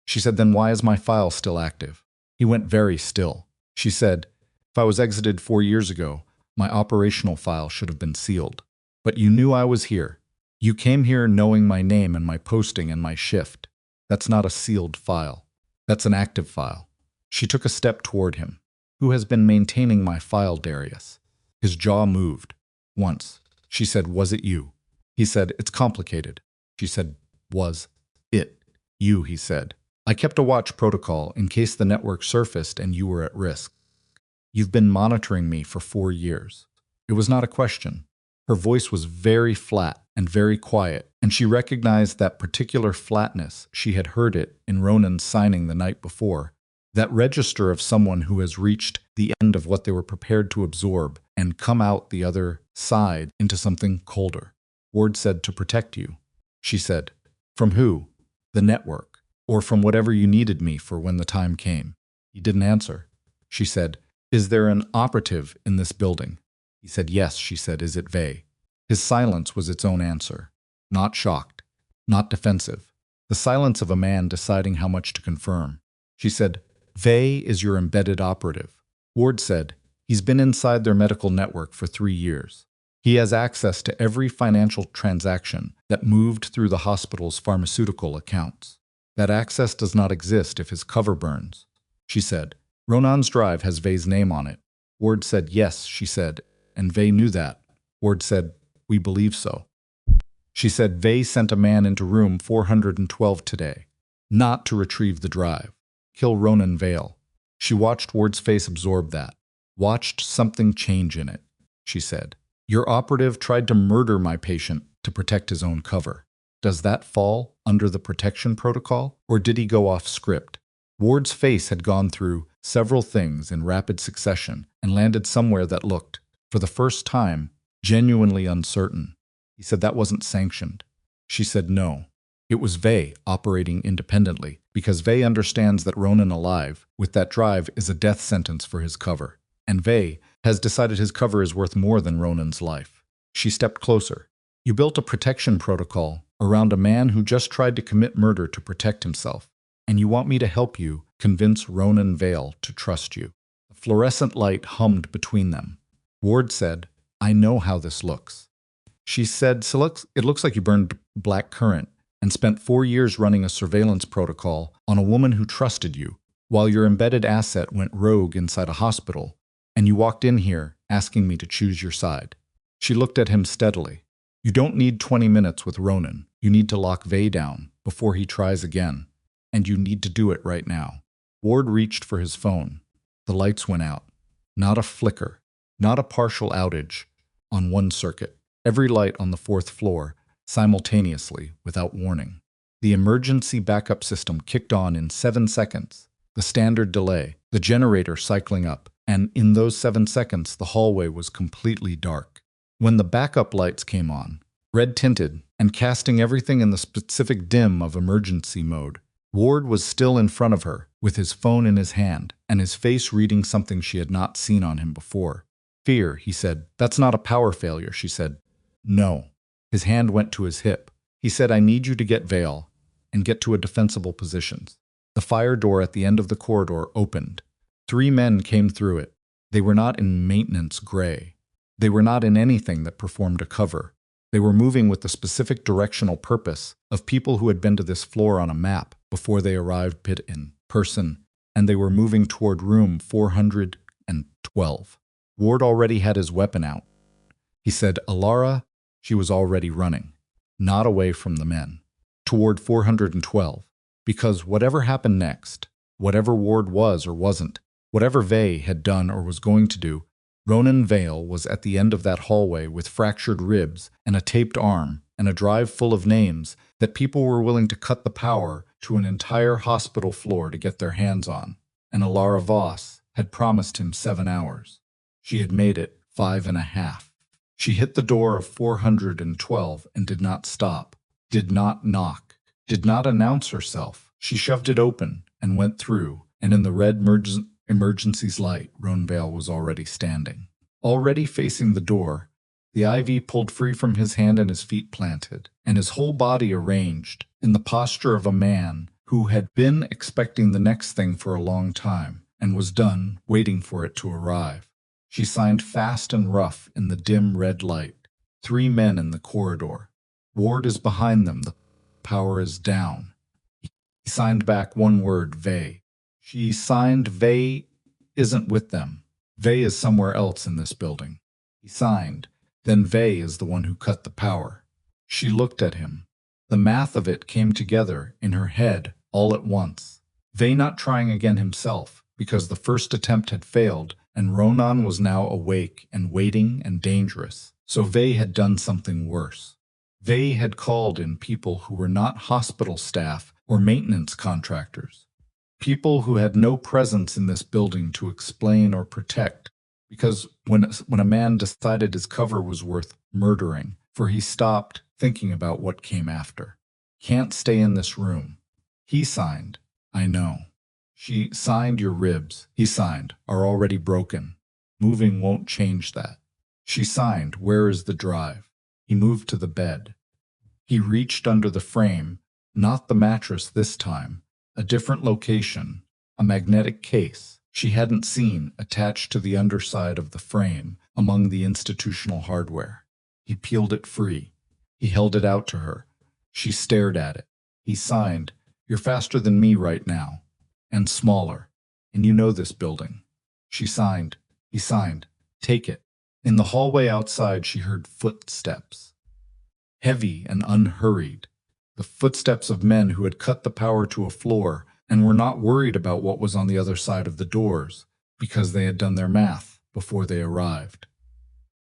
She said, "Then why is my file still active?" He went very still. She said, "If I was exited 4 years ago, my operational file should have been sealed. But you knew I was here. You came here knowing my name and my posting and my shift. That's not a sealed file. That's an active file." She took a step toward him. "Who has been maintaining my file, Darius?" His jaw moved. Once. She said, "Was it you?" He said, "It's complicated." She said, "Was it you?" He said, "I kept a watch protocol in case the network surfaced and you were at risk. You've been monitoring me for 4 years." It was not a question. Her voice was very flat and very quiet, and she recognized that particular flatness. She had heard it in Ronan's signing the night before, that register of someone who has reached the end of what they were prepared to absorb and come out the other side into something colder. Ward said, "To protect you." She said, "From who?" "The network, or from whatever you needed me for when the time came." He didn't answer. She said, "Is there an operative in this building?" He said, "Yes." She said, "Is it Vay?" His silence was its own answer. Not shocked, not defensive. The silence of a man deciding how much to confirm. She said, "Vay is your embedded operative." Ward said, "He's been inside their medical network for 3 years. He has access to every financial transaction that moved through the hospital's pharmaceutical accounts. That access does not exist if his cover burns." She said, "Ronan's drive has Vay's name on it." Ward said, "Yes," she said, "and Vay knew that." Ward said, "We believe so." She said, "Vay sent a man into room 412 today, not to retrieve the drive. Kill Ronan Vale." She watched Ward's face absorb that, watched something change in it. She said, "Your operative tried to murder my patient to protect his own cover. Does that fall under the protection protocol, or did he go off script?" Ward's face had gone through several things in rapid succession and landed somewhere that looked, for the first time, genuinely uncertain. He said, "That wasn't sanctioned." She said, "No. It was Vay operating independently, because Vay understands that Ronan alive, with that drive, is a death sentence for his cover. And Vay has decided his cover is worth more than Ronan's life." She stepped closer. "You built a protection protocol around a man who just tried to commit murder to protect himself, and you want me to help you Convince Ronan Vale to trust you. The fluorescent light hummed between them. Ward said, I know how this looks. She said, it looks like you burned black currant and spent 4 years running a surveillance protocol on a woman who trusted you, while your embedded asset went rogue inside a hospital, and you walked in here asking me to choose your side. She looked at him steadily. You don't need 20 minutes with Ronan. You need to lock Vay down before he tries again, and you need to do it right now. Ward reached for his phone. The lights went out. Not a flicker, not a partial outage on one circuit. Every light on the 4th floor, simultaneously, without warning. The emergency backup system kicked on in 7 seconds. The standard delay, the generator cycling up, and in those 7 seconds, the hallway was completely dark. When the backup lights came on, red-tinted, and casting everything in the specific dim of emergency mode, Ward was still in front of her, with his phone in his hand, and his face reading something she had not seen on him before. Fear, he said. That's not a power failure, she said. No. His hand went to his hip. He said, I need you to get Vale and get to a defensible positions. The fire door at the end of the corridor opened. 3 men came through it. They were not in maintenance gray. They were not in anything that performed a cover. They were moving with the specific directional purpose of people who had been to this floor on a map before they arrived in person, and they were moving toward room 412. Ward already had his weapon out. He said, Alara. She was already running, not away from the men, toward 412, because whatever happened next, whatever Ward was or wasn't, whatever Vay had done or was going to do, Ronan Vale was at the end of that hallway with fractured ribs and a taped arm and a drive full of names that people were willing to cut the power to an entire hospital floor to get their hands on. And Alara Voss had promised him 7 hours. She had made it 5.5. She hit the door of 412 and did not stop, did not knock, did not announce herself. She shoved it open and went through, and in the red emergency's light, Ronan Vale was already standing. Already facing the door, the IV pulled free from his hand and his feet planted, and his whole body arranged in the posture of a man who had been expecting the next thing for a long time and was done waiting for it to arrive. She signed fast and rough in the dim red light. 3 men in the corridor. Ward is behind them. The power is down. He signed back one word, Vay. She signed, Vay isn't with them. Vay is somewhere else in this building. He signed. Then Vay is the one who cut the power. She looked at him. The math of it came together in her head all at once. Vay not trying again himself, because the first attempt had failed, and Ronan was now awake and waiting and dangerous. So Vay had done something worse. Vay had called in people who were not hospital staff or maintenance contractors. People who had no presence in this building to explain or protect, because when a man decided his cover was worth murdering, for he stopped thinking about what came after. Can't stay in this room. He signed, I know. She signed, your ribs, he signed, are already broken. Moving won't change that. She signed, where is the drive? He moved to the bed. He reached under the frame, not the mattress this time, a different location, a magnetic case she hadn't seen attached to the underside of the frame among the institutional hardware. He peeled it free. He held it out to her. She stared at it. He signed, you're faster than me right now. And smaller, and you know this building. She signed. He signed. Take it. In the hallway outside, she heard footsteps. Heavy and unhurried. The footsteps of men who had cut the power to a floor and were not worried about what was on the other side of the doors, because they had done their math before they arrived.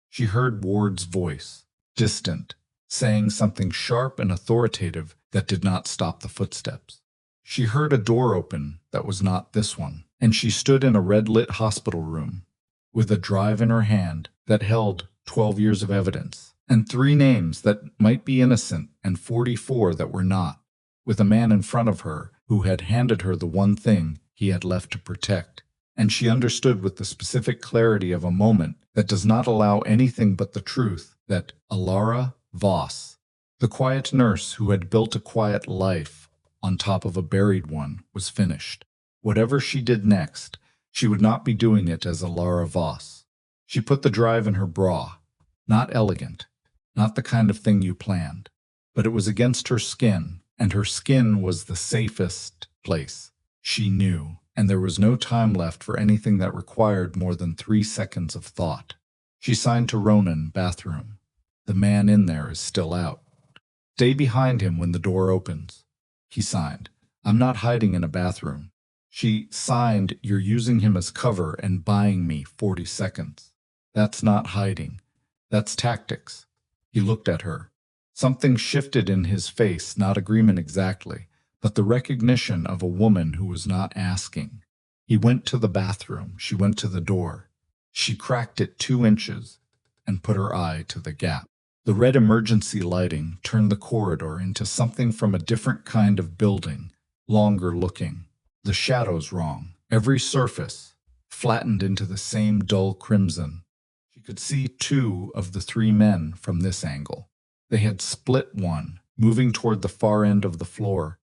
She heard Ward's voice, distant, saying something sharp and authoritative that did not stop the footsteps. She heard a door open that was not this one, and she stood in a red-lit hospital room, with a drive in her hand that held 12 years of evidence, and 3 names that might be innocent and 44 that were not, with a man in front of her who had handed her the one thing he had left to protect. And she understood with the specific clarity of a moment that does not allow anything but the truth that Alara Voss, the quiet nurse who had built a quiet life on top of a buried one, was finished. Whatever she did next, she would not be doing it as Alara Voss. She put the drive in her bra. Not elegant, not the kind of thing you planned, but it was against her skin, and her skin was the safest place. She knew, and there was no time left for anything that required more than 3 seconds of thought. She signed to Ronan, bathroom. The man in there is still out. Stay behind him when the door opens. He signed. I'm not hiding in a bathroom. She signed, you're using him as cover and buying me 40 seconds. That's not hiding. That's tactics. He looked at her. Something shifted in his face, not agreement exactly, but the recognition of a woman who was not asking. He went to the bathroom. She went to the door. She cracked it 2 inches and put her eye to the gap. The red emergency lighting turned the corridor into something from a different kind of building, longer looking. The shadows wrong. Every surface flattened into the same dull crimson. She could see 2 of the 3 men from this angle. They had split one, moving toward the far end of the floor.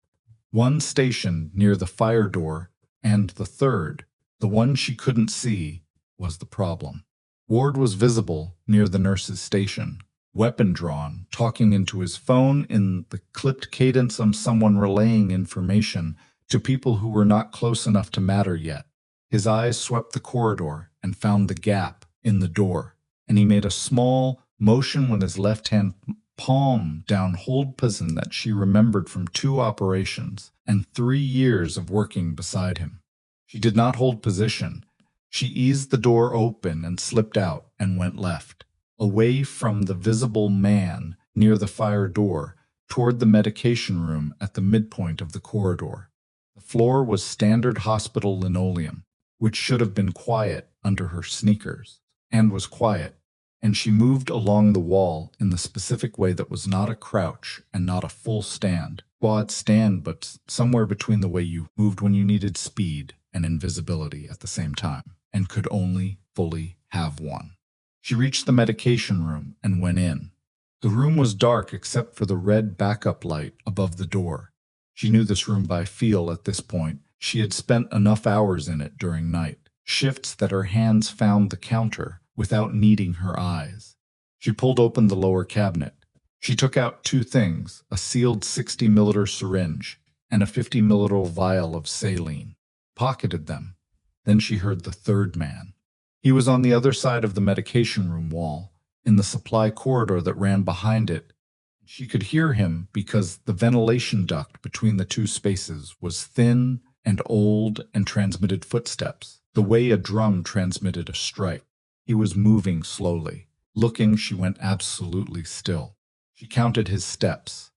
One stationed near the fire door, and the third, the one she couldn't see, was the problem. Ward was visible near the nurse's station, weapon drawn, talking into his phone in the clipped cadence of someone relaying information to people who were not close enough to matter yet. His eyes swept the corridor and found the gap in the door, and he made a small motion with his left hand palm down hold position that she remembered from 2 operations and 3 years of working beside him. She did not hold position. She eased the door open and slipped out and went left, away from the visible man near the fire door, toward the medication room at the midpoint of the corridor. The floor was standard hospital linoleum, which should have been quiet under her sneakers, and was quiet, and she moved along the wall in the specific way that was not a crouch and not a full stand, quad stand, but somewhere between the way you moved when you needed speed and invisibility at the same time, and could only fully have one. She reached the medication room and went in. The room was dark except for the red backup light above the door. She knew this room by feel at this point. She had spent enough hours in it during night, shifts that her hands found the counter without needing her eyes. She pulled open the lower cabinet. She took out 2 things, a sealed 60-milliliter syringe and a 50-milliliter vial of saline, pocketed them. Then she heard the third man. He was on the other side of the medication room wall, in the supply corridor that ran behind it. She could hear him because the ventilation duct between the 2 spaces was thin and old and transmitted footsteps, the way a drum transmitted a strike. He was moving slowly. Looking, she went absolutely still. She counted his steps.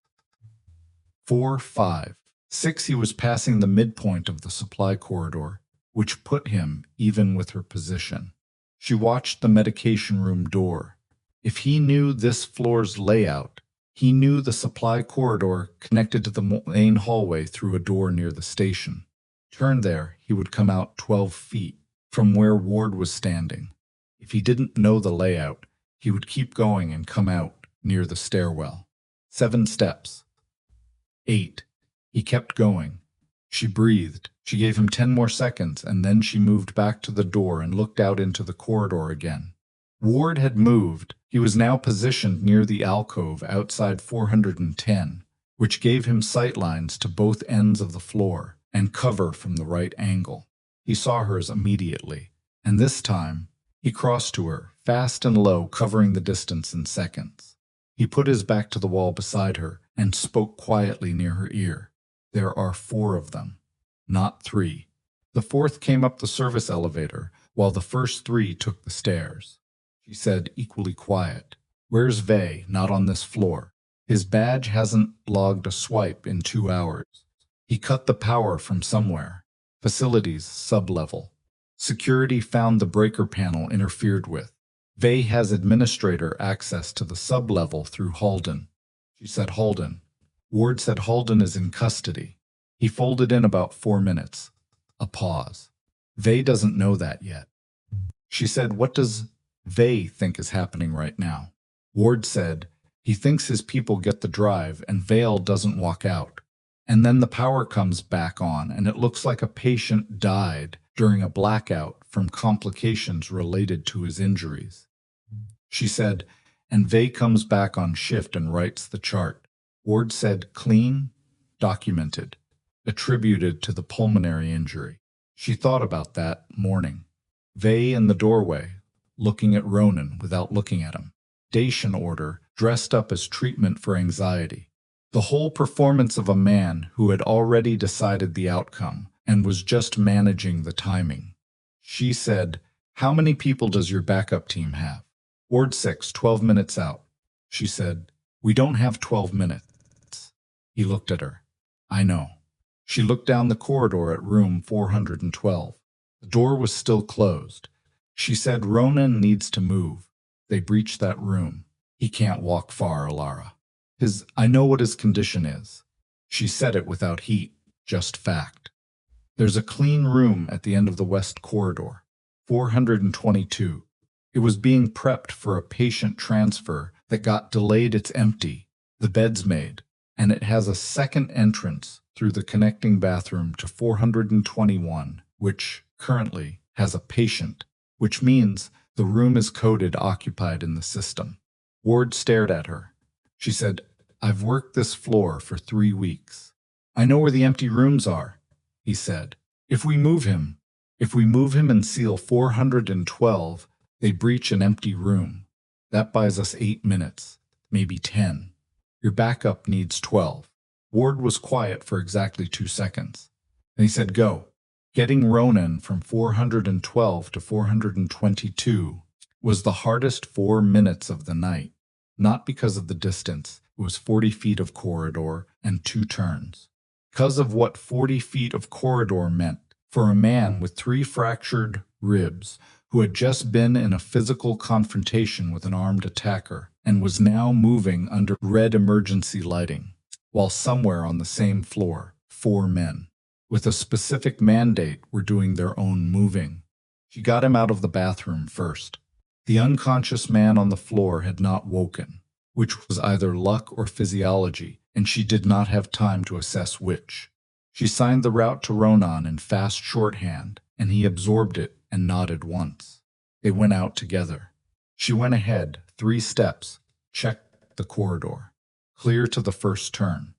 4, 5, 6. He was passing the midpoint of the supply corridor, which put him even with her position. She watched the medication room door. If he knew this floor's layout, he knew the supply corridor connected to the main hallway through a door near the station. Turned there, he would come out 12 feet from where Ward was standing. If he didn't know the layout, he would keep going and come out near the stairwell. 7 steps. 8. He kept going. She breathed. She gave him 10 more seconds, and then she moved back to the door and looked out into the corridor again. Ward had moved. He was now positioned near the alcove outside 410, which gave him sightlines to both ends of the floor and cover from the right angle. He saw hers immediately, and this time he crossed to her, fast and low, covering the distance in seconds. He put his back to the wall beside her and spoke quietly near her ear. There are 4 of them, not 3. The 4th came up the service elevator, while the first 3 took the stairs. She said, equally quiet, "Where's Vey? Not on this floor. His badge hasn't logged a swipe in 2 hours. He cut the power from somewhere. Facilities, sub-level. Security found the breaker panel interfered with. Vey has administrator access to the sub-level through Halden." She said Halden. Ward said Halden is in custody. He folded in about 4 minutes. A pause. Vey doesn't know that yet. She said, "What does Vey think is happening right now?" Ward said, "He thinks his people get the drive and Vale doesn't walk out." And then the power comes back on, and it looks like a patient died during a blackout from complications related to his injuries. She said, and Vay comes back on shift and writes the chart. Ward said, clean, documented, attributed to the pulmonary injury. She thought about that morning. Vay in the doorway, looking at Ronan without looking at him. Dacian order, dressed up as treatment for anxiety. The whole performance of a man who had already decided the outcome and was just managing the timing. She said, how many people does your backup team have? Ward 6, 12 minutes out. She said, we don't have 12 minutes. He looked at her. I know. She looked down the corridor at room 412. The door was still closed. She said, Ronan needs to move. They breached that room. He can't walk far, Alara. I know what his condition is. She said it without heat, just fact. There's a clean room at the end of the west corridor, 422. It was being prepped for a patient transfer that got delayed. It's empty. The bed's made, and it has a second entrance through the connecting bathroom to 421, which currently has a patient, which means the room is coded occupied in the system. Ward stared at her. She said, I've worked this floor for 3 weeks. I know where the empty rooms are, he said. If we move him and seal 412, they breach an empty room. That buys us 8 minutes, maybe 10. Your backup needs 12. Ward was quiet for exactly 2 seconds. Then he said, go. Getting Ronan from 412 to 422 was the hardest 4 minutes of the night. Not because of the distance. It was 40 feet of corridor and 2 turns. Because of what 40 feet of corridor meant for a man with 3 fractured ribs who had just been in a physical confrontation with an armed attacker and was now moving under red emergency lighting, while somewhere on the same floor, 4 men with a specific mandate were doing their own moving. She got him out of the bathroom first. The unconscious man on the floor had not woken, which was either luck or physiology, and she did not have time to assess which. She signed the route to Ronan in fast shorthand, and he absorbed it and nodded once. They went out together. She went ahead, 3 steps, checked the corridor. Clear to the first turn.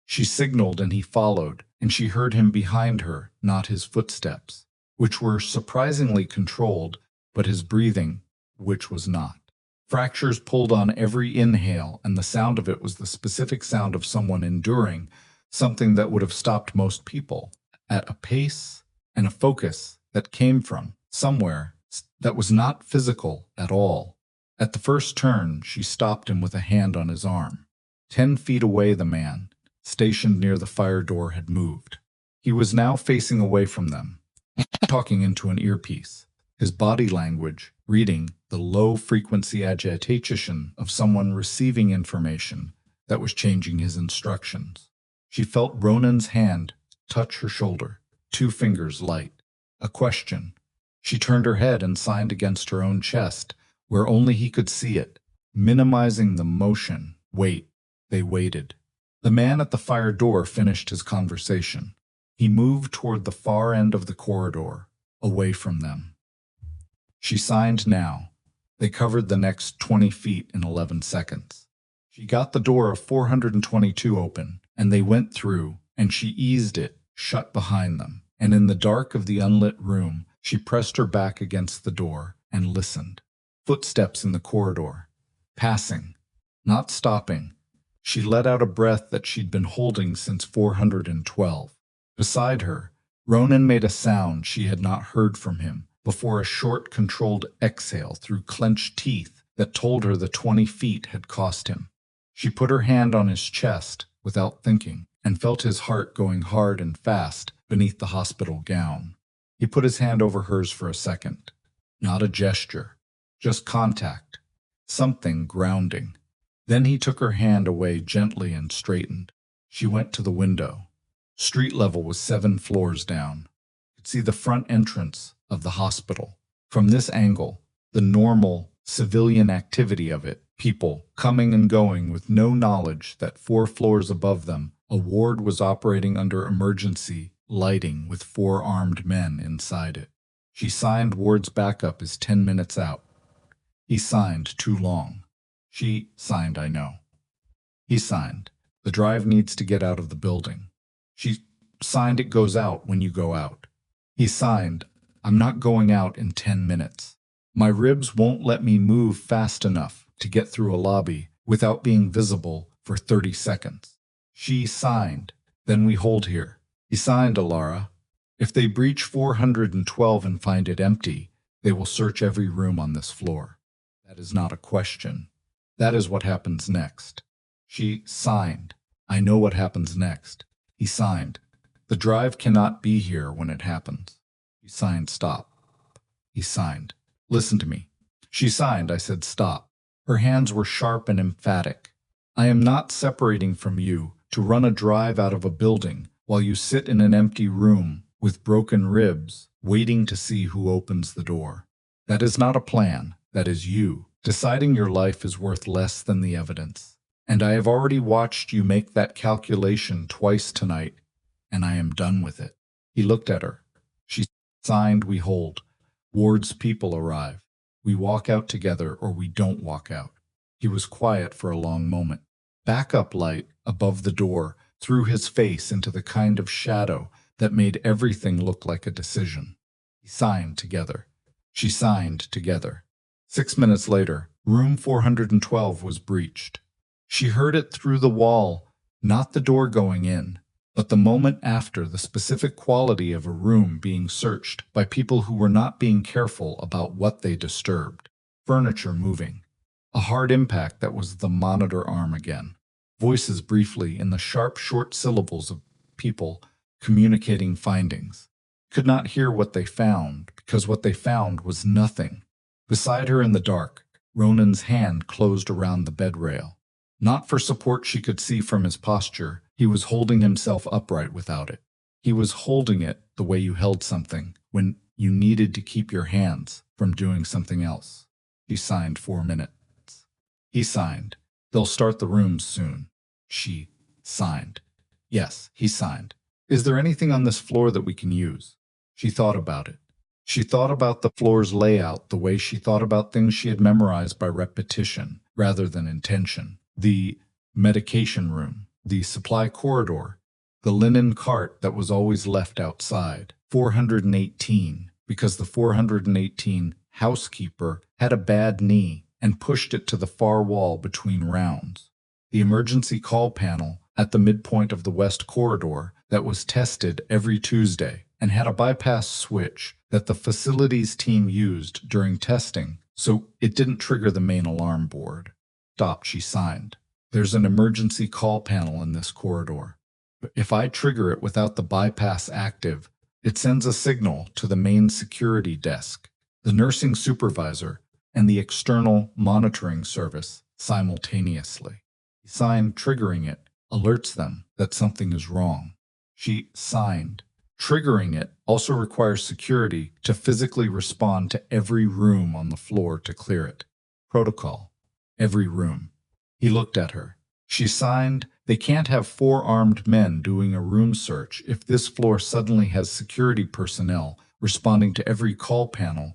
She signaled and he followed, and she heard him behind her, not his footsteps, which were surprisingly controlled, but his breathing, which was not. Fractures pulled on every inhale, and the sound of it was the specific sound of someone enduring something that would have stopped most people, at a pace and a focus that came from somewhere that was not physical at all. At the first turn, she stopped him with a hand on his arm. 10 feet away, the man, stationed near the fire door, had moved. He was now facing away from them, talking into an earpiece. His body language reading the low-frequency agitation of someone receiving information that was changing his instructions. She felt Ronan's hand touch her shoulder, 2 fingers light. A question. She turned her head and signed against her own chest, where only he could see it, minimizing the motion. Wait. They waited. The man at the fire door finished his conversation. He moved toward the far end of the corridor, away from them. She signed now. They covered the next 20 feet in 11 seconds. She got the door of 422 open, and they went through, and she eased it, shut behind them. And in the dark of the unlit room, she pressed her back against the door and listened. Footsteps in the corridor. Passing. Not stopping. She let out a breath that she'd been holding since 412. Beside her, Ronan made a sound she had not heard from him before, a short, controlled exhale through clenched teeth that told her the 20 feet had cost him. She put her hand on his chest without thinking and felt his heart going hard and fast beneath the hospital gown. He put his hand over hers for a second. Not a gesture, just contact. Something grounding. Then he took her hand away gently and straightened. She went to the window. Street level was 7 floors down. You could see the front entrance of the hospital. From this angle, the normal civilian activity of it, people coming and going with no knowledge that 4 floors above them A ward was operating under emergency lighting with 4 armed men inside it. She signed Ward's backup is 10 minutes out. He signed too long. She signed I know. He signed the drive needs to get out of the building. She signed it goes out when you go out. He signed I'm not going out in 10 minutes. My ribs won't let me move fast enough to get through a lobby without being visible for 30 seconds. She signed, then we hold here. He signed, Alara. If they breach 412 and find it empty, they will search every room on this floor. That is not a question. That is what happens next. She signed. I know what happens next. He signed. The drive cannot be here when it happens. He signed, stop. He signed. Listen to me. She signed. I said, stop. Her hands were sharp and emphatic. I am not separating from you to run a drive out of a building while you sit in an empty room with broken ribs, waiting to see who opens the door. That is not a plan. That is you, deciding your life is worth less than the evidence. And I have already watched you make that calculation twice tonight, and I am done with it. He looked at her. She signed, we hold. Ward's people arrive. We walk out together or we don't walk out. He was quiet for a long moment. Backup light above the door threw his face into the kind of shadow that made everything look like a decision. He signed together. She signed together. 6 minutes later, room 412 was breached. She heard it through the wall, not the door going in, but the moment after the specific quality of a room being searched by people who were not being careful about what they disturbed. Furniture moving. A hard impact that was the monitor arm again. Voices briefly in the sharp, short syllables of people communicating findings. Could not hear what they found, because what they found was nothing. Beside her in the dark, Ronan's hand closed around the bed rail. Not for support she could see from his posture, he was holding himself upright without it. He was holding it the way you held something when you needed to keep your hands from doing something else. He signed 4 minutes. He signed. They'll start the rooms soon. She signed. Yes, he signed. Is there anything on this floor that we can use? She thought about it. She thought about the floor's layout the way she thought about things she had memorized by repetition rather than intention. The medication room, the supply corridor, the linen cart that was always left outside. 418, because the 418 housekeeper had a bad knee and pushed it to the far wall between rounds. The emergency call panel at the midpoint of the west corridor that was tested every Tuesday and had a bypass switch that the facilities team used during testing so it didn't trigger the main alarm board. Stop, she signed. There's an emergency call panel in this corridor. If I trigger it without the bypass active, it sends a signal to the main security desk, the nursing supervisor, and the external monitoring service simultaneously. He signed, triggering it alerts them that something is wrong. She signed. Triggering it also requires security to physically respond to every room on the floor to clear it. Protocol. Every room. He looked at her. She signed. They can't have 4 armed men doing a room search if this floor suddenly has security personnel responding to every call panel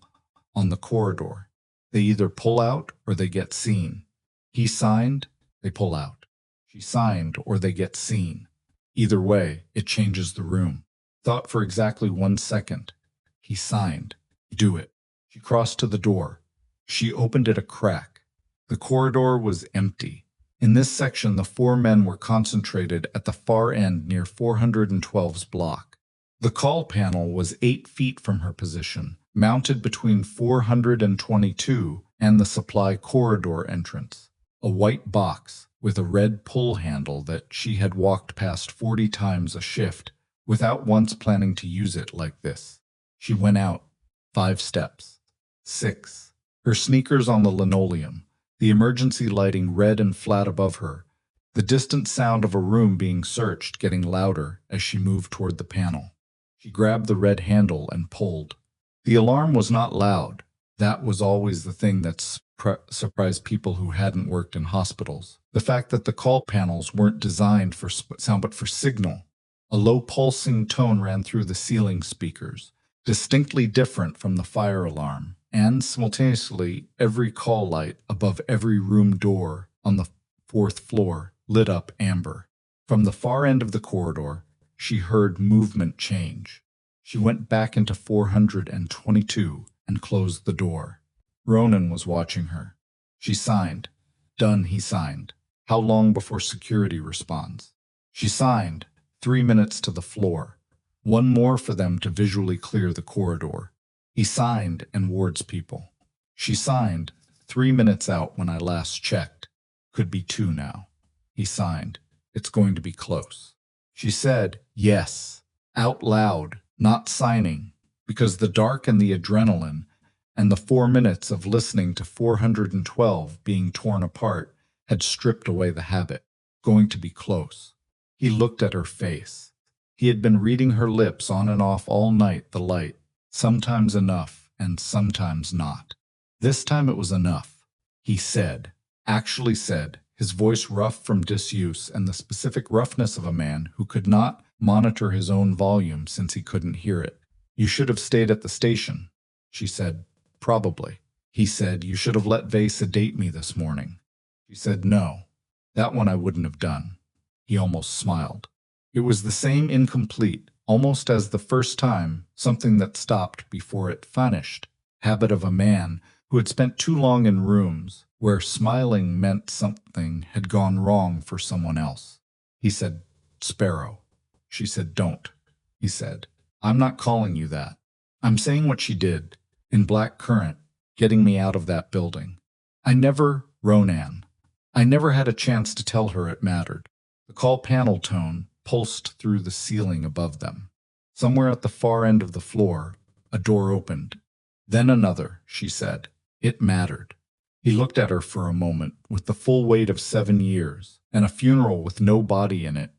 on the corridor. They either pull out or they get seen. He signed. They pull out. She signed or they get seen. Either way, it changes the room. Thought for exactly 1 second. He signed. Do it. She crossed to the door. She opened it a crack. The corridor was empty. In this section, the 4 men were concentrated at the far end near 412's block. The call panel was 8 feet from her position, mounted between 422 and the supply corridor entrance. A white box with a red pull handle that she had walked past 40 times a shift without once planning to use it like this. She went out. 5 steps. 6. Her sneakers on the linoleum, the emergency lighting red and flat above her, the distant sound of a room being searched getting louder as she moved toward the panel. She grabbed the red handle and pulled. The alarm was not loud. That was always the thing that surprised people who hadn't worked in hospitals. The fact that the call panels weren't designed for sound but for signal. A low pulsing tone ran through the ceiling speakers, distinctly different from the fire alarm, and simultaneously every call light above every room door on the fourth floor lit up amber. From the far end of the corridor, she heard movement change. She went back into 422 and closed the door. Ronan was watching her. She signed. Done, he signed. How long before security responds? She signed. 3 minutes to the floor. One more for them to visually clear the corridor. He signed and wards people. She signed. 3 minutes out when I last checked. Could be 2 now. He signed. It's going to be close. She said, yes, out loud, not signing, because the dark and the adrenaline and the 4 minutes of listening to 412 being torn apart had stripped away the habit. Going to be close. He looked at her face. He had been reading her lips on and off all night, the light, sometimes enough and sometimes not. This time it was enough, he said, actually said, his voice rough from disuse and the specific roughness of a man who could not monitor his own volume since he couldn't hear it. You should have stayed at the station, she said. Probably. He said, you should have let Vay sedate me this morning. She said, no, that one I wouldn't have done. He almost smiled. It was the same incomplete, almost as the first time, something that stopped before it vanished. Habit of a man who had spent too long in rooms where smiling meant something had gone wrong for someone else. He said, Sparrow. She said, don't. He said, I'm not calling you that. I'm saying what she did, in Black Currant, getting me out of that building. Ronan. I never had a chance to tell her it mattered. The call panel tone pulsed through the ceiling above them. Somewhere at the far end of the floor, a door opened. Then another, she said. It mattered. He looked at her for a moment, with the full weight of 7 years, and a funeral with no body in it,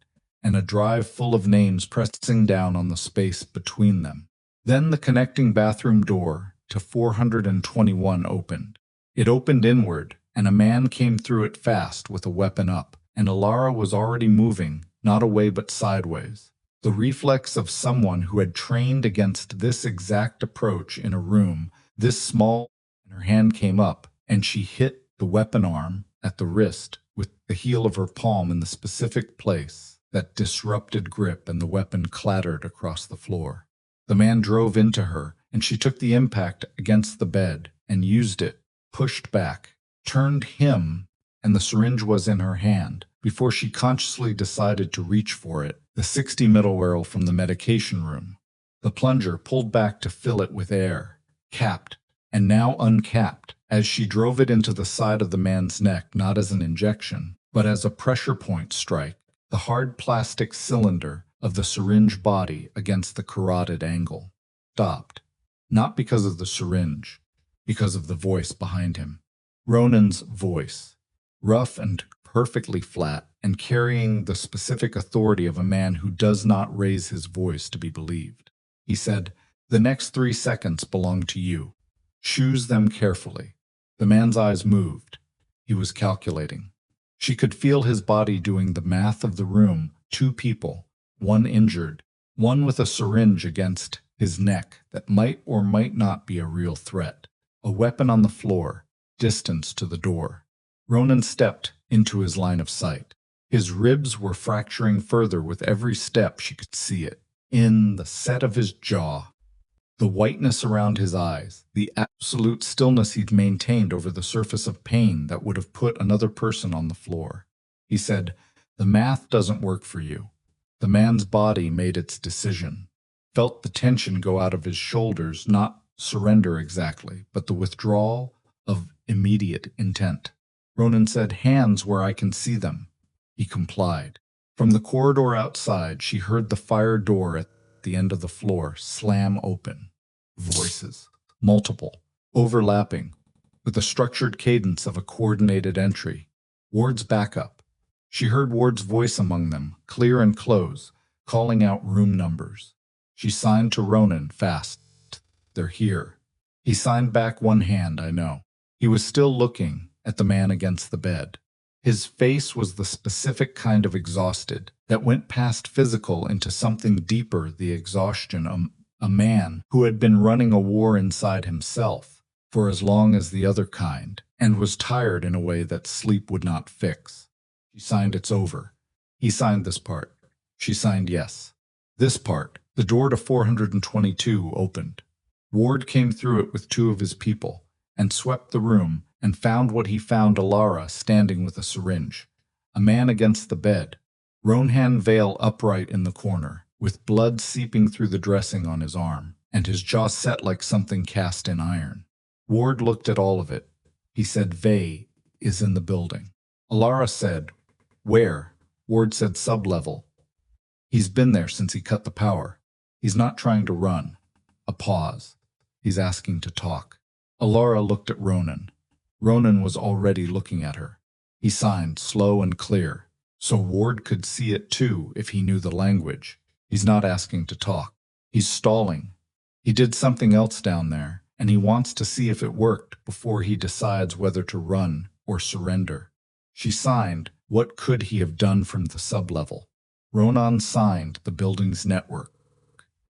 and a drive full of names pressing down on the space between them. Then the connecting bathroom door to 421 opened. It opened inward, and a man came through it fast with a weapon up, and Alara was already moving, not away but sideways. The reflex of someone who had trained against this exact approach in a room this small, and her hand came up, and she hit the weapon arm at the wrist with the heel of her palm in the specific place that disrupted grip, and the weapon clattered across the floor. The man drove into her, and she took the impact against the bed and used it, pushed back, turned him, and the syringe was in her hand before she consciously decided to reach for it, the 60 middleware from the medication room. The plunger pulled back to fill it with air, capped, and now uncapped, as she drove it into the side of the man's neck, not as an injection, but as a pressure point strike, the hard plastic cylinder of the syringe body against the carotid angle. Stopped. Not because of the syringe, because of the voice behind him. Ronan's voice, rough and perfectly flat, and carrying the specific authority of a man who does not raise his voice to be believed. He said, the next 3 seconds belong to you. Choose them carefully. The man's eyes moved. He was calculating. She could feel his body doing the math of the room. 2 people, 1 injured, 1 with a syringe against his neck that might or might not be a real threat. A weapon on the floor, distance to the door. Ronan stepped into his line of sight. His ribs were fracturing further with every step. She could see it. In the set of his jaw, the whiteness around his eyes, the absolute stillness he'd maintained over the surface of pain that would have put another person on the floor. He said, the math doesn't work for you. The man's body made its decision. Felt the tension go out of his shoulders, not surrender exactly, but the withdrawal of immediate intent. Ronan said, hands where I can see them. He complied. From the corridor outside, she heard the fire door at the end of the floor slam open. Voices, multiple, overlapping, with the structured cadence of a coordinated entry. Ward's backup. She heard Ward's voice among them, clear and close, calling out room numbers. She signed to Ronan fast. They're here. He signed back one hand, I know. He was still looking at the man against the bed. His face was the specific kind of exhausted that went past physical into something deeper, the exhaustion of a man who had been running a war inside himself for as long as the other kind and was tired in a way that sleep would not fix. She signed, "It's over." He signed this part. She signed, "Yes." This part. The door to 422 opened. Ward came through it with two of his people and swept the room and found what he found: Alara standing with a syringe, a man against the bed, Rohan veil upright in the corner, with blood seeping through the dressing on his arm, and his jaw set like something cast in iron. Ward looked at all of it. He said, "Vay is in the building." Alara said, "Where?" Ward said, "Sublevel. He's been there since he cut the power. He's not trying to run." A pause. "He's asking to talk." Alara looked at Ronan. Ronan was already looking at her. He signed, slow and clear, so Ward could see it too if he knew the language. "He's not asking to talk. He's stalling. He did something else down there, and he wants to see if it worked before he decides whether to run or surrender." She signed, "What could he have done from the sublevel?" Ronan signed, "The building's network.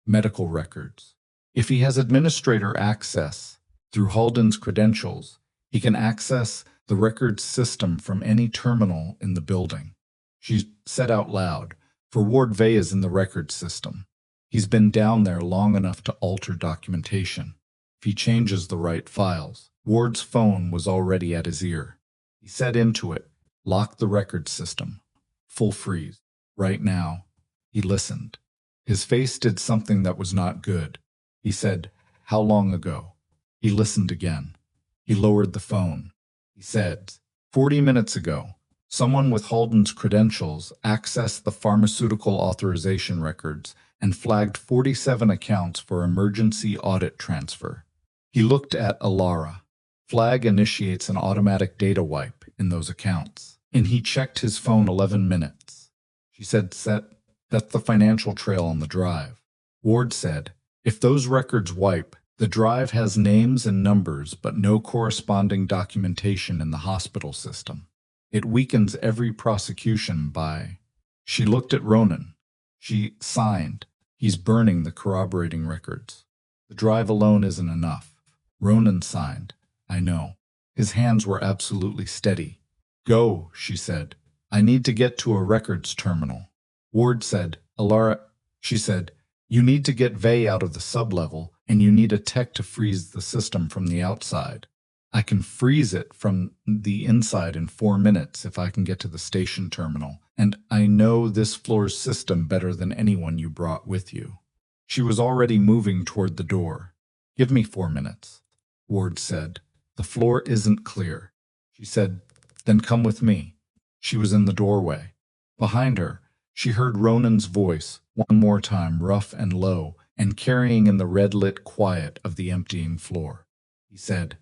Medical records. If he has administrator access through Halden's credentials, he can access the records system from any terminal in the building." She said out loud, "For Ward, Vay is in the records system. He's been down there long enough to alter documentation. If he changes the right files." Ward's phone was already at his ear. He said into it, "Lock the records system. Full freeze. Right now." He listened. His face did something that was not good. He said, "How long ago?" He listened again. He lowered the phone. He said, 40 minutes ago. Someone with Halden's credentials accessed the pharmaceutical authorization records and flagged 47 accounts for emergency audit transfer." He looked at Alara. "Flag initiates an automatic data wipe in those accounts." And he checked his phone 11 minutes. She said, "That's the financial trail on the drive." Ward said, "If those records wipe, the drive has names and numbers but no corresponding documentation in the hospital system. It weakens every prosecution by—" She looked at Ronan. She signed, "He's burning the corroborating records. The drive alone isn't enough." Ronan signed, "I know." His hands were absolutely steady. "Go," she said. "I need to get to a records terminal." Ward said, "Alara," she said, "you need to get Vay out of the sublevel, and you need a tech to freeze the system from the outside. I can freeze it from the inside in 4 minutes if I can get to the station terminal, and I know this floor's system better than anyone you brought with you." She was already moving toward the door. "Give me 4 minutes," Ward said. "The floor isn't clear." She said, "Then come with me." She was in the doorway. Behind her, she heard Ronan's voice, one more time, rough and low, and carrying in the red-lit quiet of the emptying floor. He said,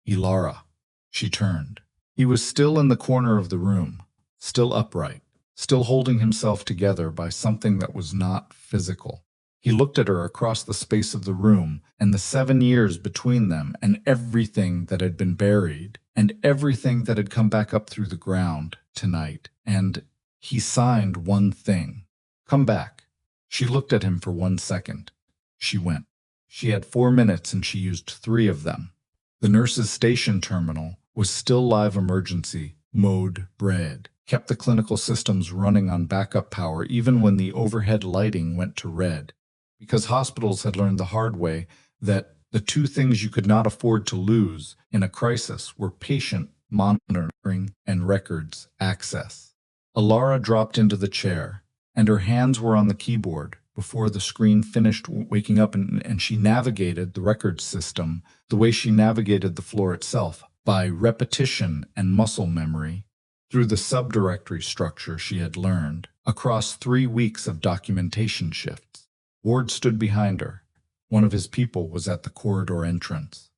"Alara." She turned. He was still in the corner of the room, still upright, still holding himself together by something that was not physical. He looked at her across the space of the room and the 7 years between them and everything that had been buried and everything that had come back up through the ground tonight, and he signed one thing. "Come back." She looked at him for 1 second. She went. She had 4 minutes and she used 3 of them. The nurse's station terminal was still live emergency mode bread, kept the clinical systems running on backup power even when the overhead lighting went to red. Because hospitals had learned the hard way that the 2 things you could not afford to lose in a crisis were patient monitoring and records access. Alara dropped into the chair, and her hands were on the keyboard before the screen finished waking up, and she navigated the records system the way she navigated the floor itself, by repetition and muscle memory, through the subdirectory structure she had learned, across 3 weeks of documentation shifts. Ward stood behind her. One of his people was at the corridor entrance.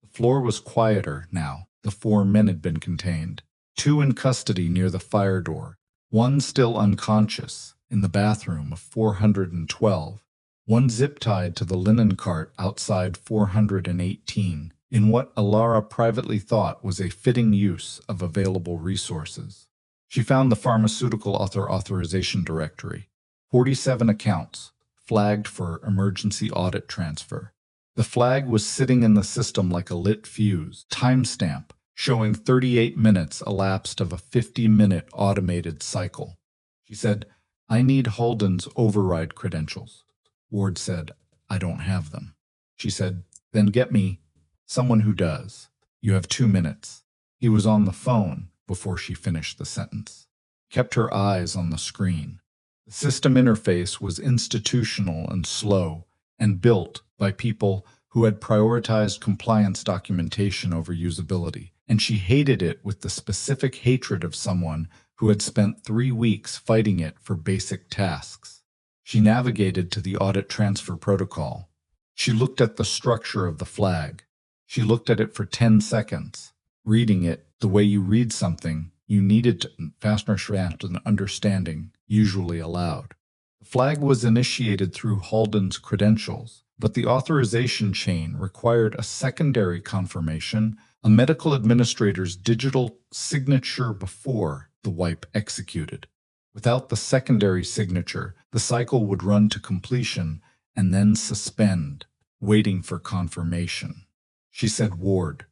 The floor was quieter now. The 4 men had been contained. 2 in custody near the fire door. 1 still unconscious in the bathroom of 412. 1 zip-tied to the linen cart outside 418, in what Alara privately thought was a fitting use of available resources. She found the pharmaceutical authorization directory. 47 accounts, flagged for emergency audit transfer. The flag was sitting in the system like a lit fuse, timestamp, showing 38 minutes elapsed of a 50-minute automated cycle. She said, "I need Holden's override credentials." Ward said, "I don't have them." She said, "Then get me someone who does. You have 2 minutes." He was on the phone before she finished the sentence. Kept her eyes on the screen. The system interface was institutional and slow, and built by people who had prioritized compliance documentation over usability, and she hated it with the specific hatred of someone who had spent 3 weeks fighting it for basic tasks. She navigated to the audit transfer protocol. She looked at the structure of the flag. She looked at it for 10 seconds. Reading it the way you read something, you needed to fastener shaft and understanding, usually allowed. The flag was initiated through Holden's credentials, but the authorization chain required a secondary confirmation, a medical administrator's digital signature before the wipe executed. Without the secondary signature, the cycle would run to completion and then suspend, waiting for confirmation. She said, "Ward,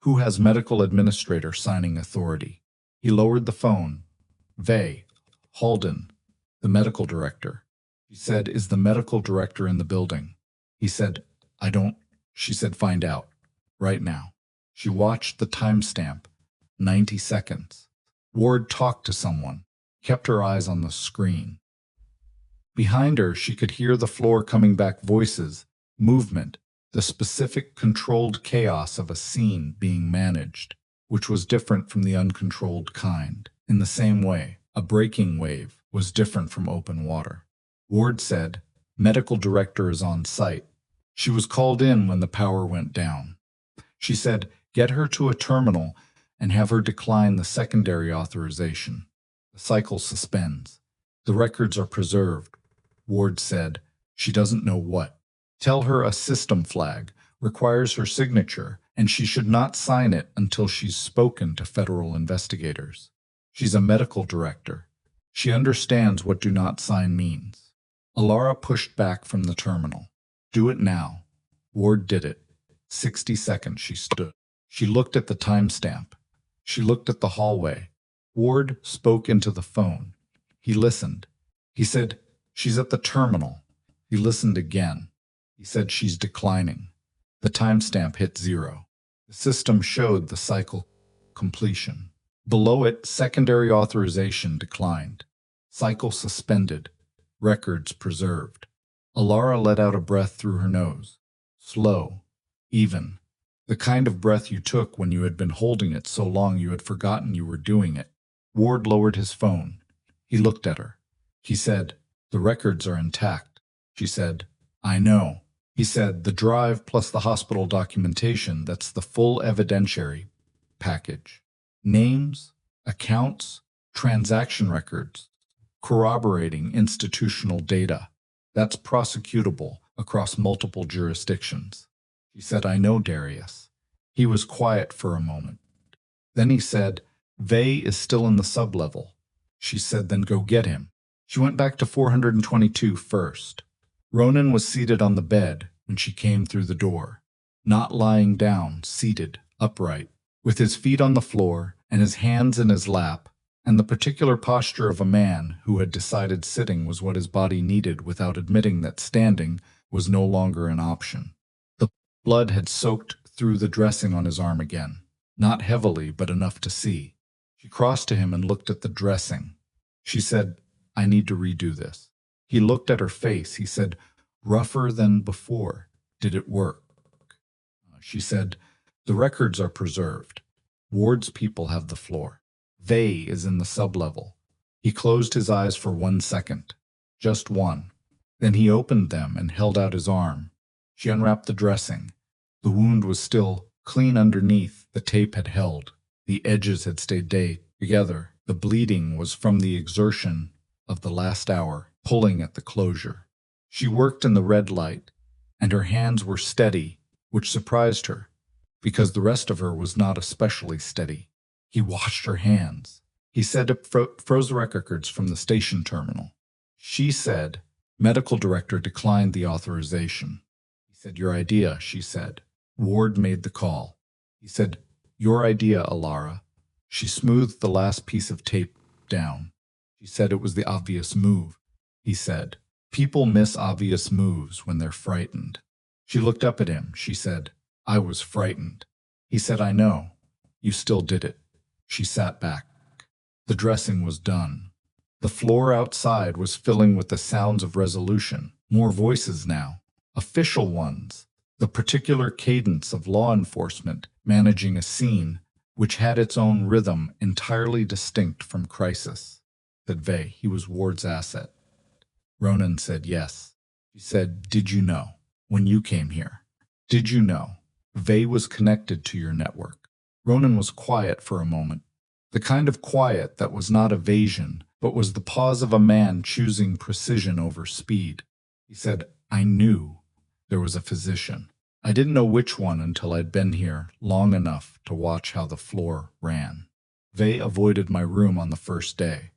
who has medical administrator signing authority?" He lowered the phone. Holden, the medical director." She said, "Is the medical director in the building?" He said, "I don't." She said, "Find out. Right now." She watched the timestamp. 90 seconds. Ward talked to someone, kept her eyes on the screen. Behind her, she could hear the floor coming back, voices, movement, the specific controlled chaos of a scene being managed, which was different from the uncontrolled kind. In the same way, a breaking wave was different from open water. Ward said, "Medical director is on site." She was called in when the power went down. She said, "Get her to a terminal and have her decline the secondary authorization." The cycle suspends. The records are preserved. Ward said, "She doesn't know what. Tell her a system flag requires her signature, and she should not sign it until she's spoken to federal investigators. She's a medical director. She understands what do not sign means." Alara pushed back from the terminal. "Do it now." Ward did it. 60 seconds she stood. She looked at the timestamp. She looked at the hallway. Ward spoke into the phone. He listened. He said, "She's at the terminal." He listened again. He said, "She's declining." The timestamp hit 0. The system showed the cycle completion. Below it, secondary authorization declined. Cycle suspended. Records preserved. Alara let out a breath through her nose. Slow. Even. The kind of breath you took when you had been holding it so long you had forgotten you were doing it. Ward lowered his phone. He looked at her. He said, "The records are intact." She said, "I know." He said, "The drive plus the hospital documentation, that's the full evidentiary package. Names, accounts, transaction records, corroborating institutional data. That's prosecutable across multiple jurisdictions." She said, "I know, Darius." He was quiet for a moment. Then he said, "Vey is still in the sublevel." She said, "Then go get him." She went back to 422 first. Ronan was seated on the bed when she came through the door. Not lying down, seated, upright, with his feet on the floor and his hands in his lap, and the particular posture of a man who had decided sitting was what his body needed without admitting that standing was no longer an option. The blood had soaked through the dressing on his arm again, not heavily but enough to see. She crossed to him and looked at the dressing. She said, "I need to redo this." He looked at her face. He said, "Rougher than before. Did it work?" She said, "The records are preserved. Ward's people have the floor. Vey is in the sublevel." He closed his eyes for 1 second. Just one. Then he opened them and held out his arm. She unwrapped the dressing. The wound was still clean underneath. The tape had held. The edges had stayed together. The bleeding was from the exertion of the last hour, pulling at the closure. She worked in the red light, and her hands were steady, which surprised her, because the rest of her was not especially steady. He washed her hands. He said it froze records from the station terminal. She said, medical director declined the authorization. He said, your idea, she said. Ward made the call. He said, your idea, Alara. She smoothed the last piece of tape down. She said it was the obvious move. He said, people miss obvious moves when they're frightened. She looked up at him. She said, I was frightened. He said, I know. You still did it. She sat back. The dressing was done. The floor outside was filling with the sounds of resolution. More voices now. Official ones. The particular cadence of law enforcement managing a scene which had its own rhythm entirely distinct from crisis. Said Vey, he was Ward's asset. Ronan said yes. She said, did you know? When you came here. Did you know? Vey was connected to your network. Ronan was quiet for a moment. The kind of quiet that was not evasion, but was the pause of a man choosing precision over speed. He said, I knew there was a physician. I didn't know which one until I'd been here long enough to watch how the floor ran. Vey avoided my room on the first day.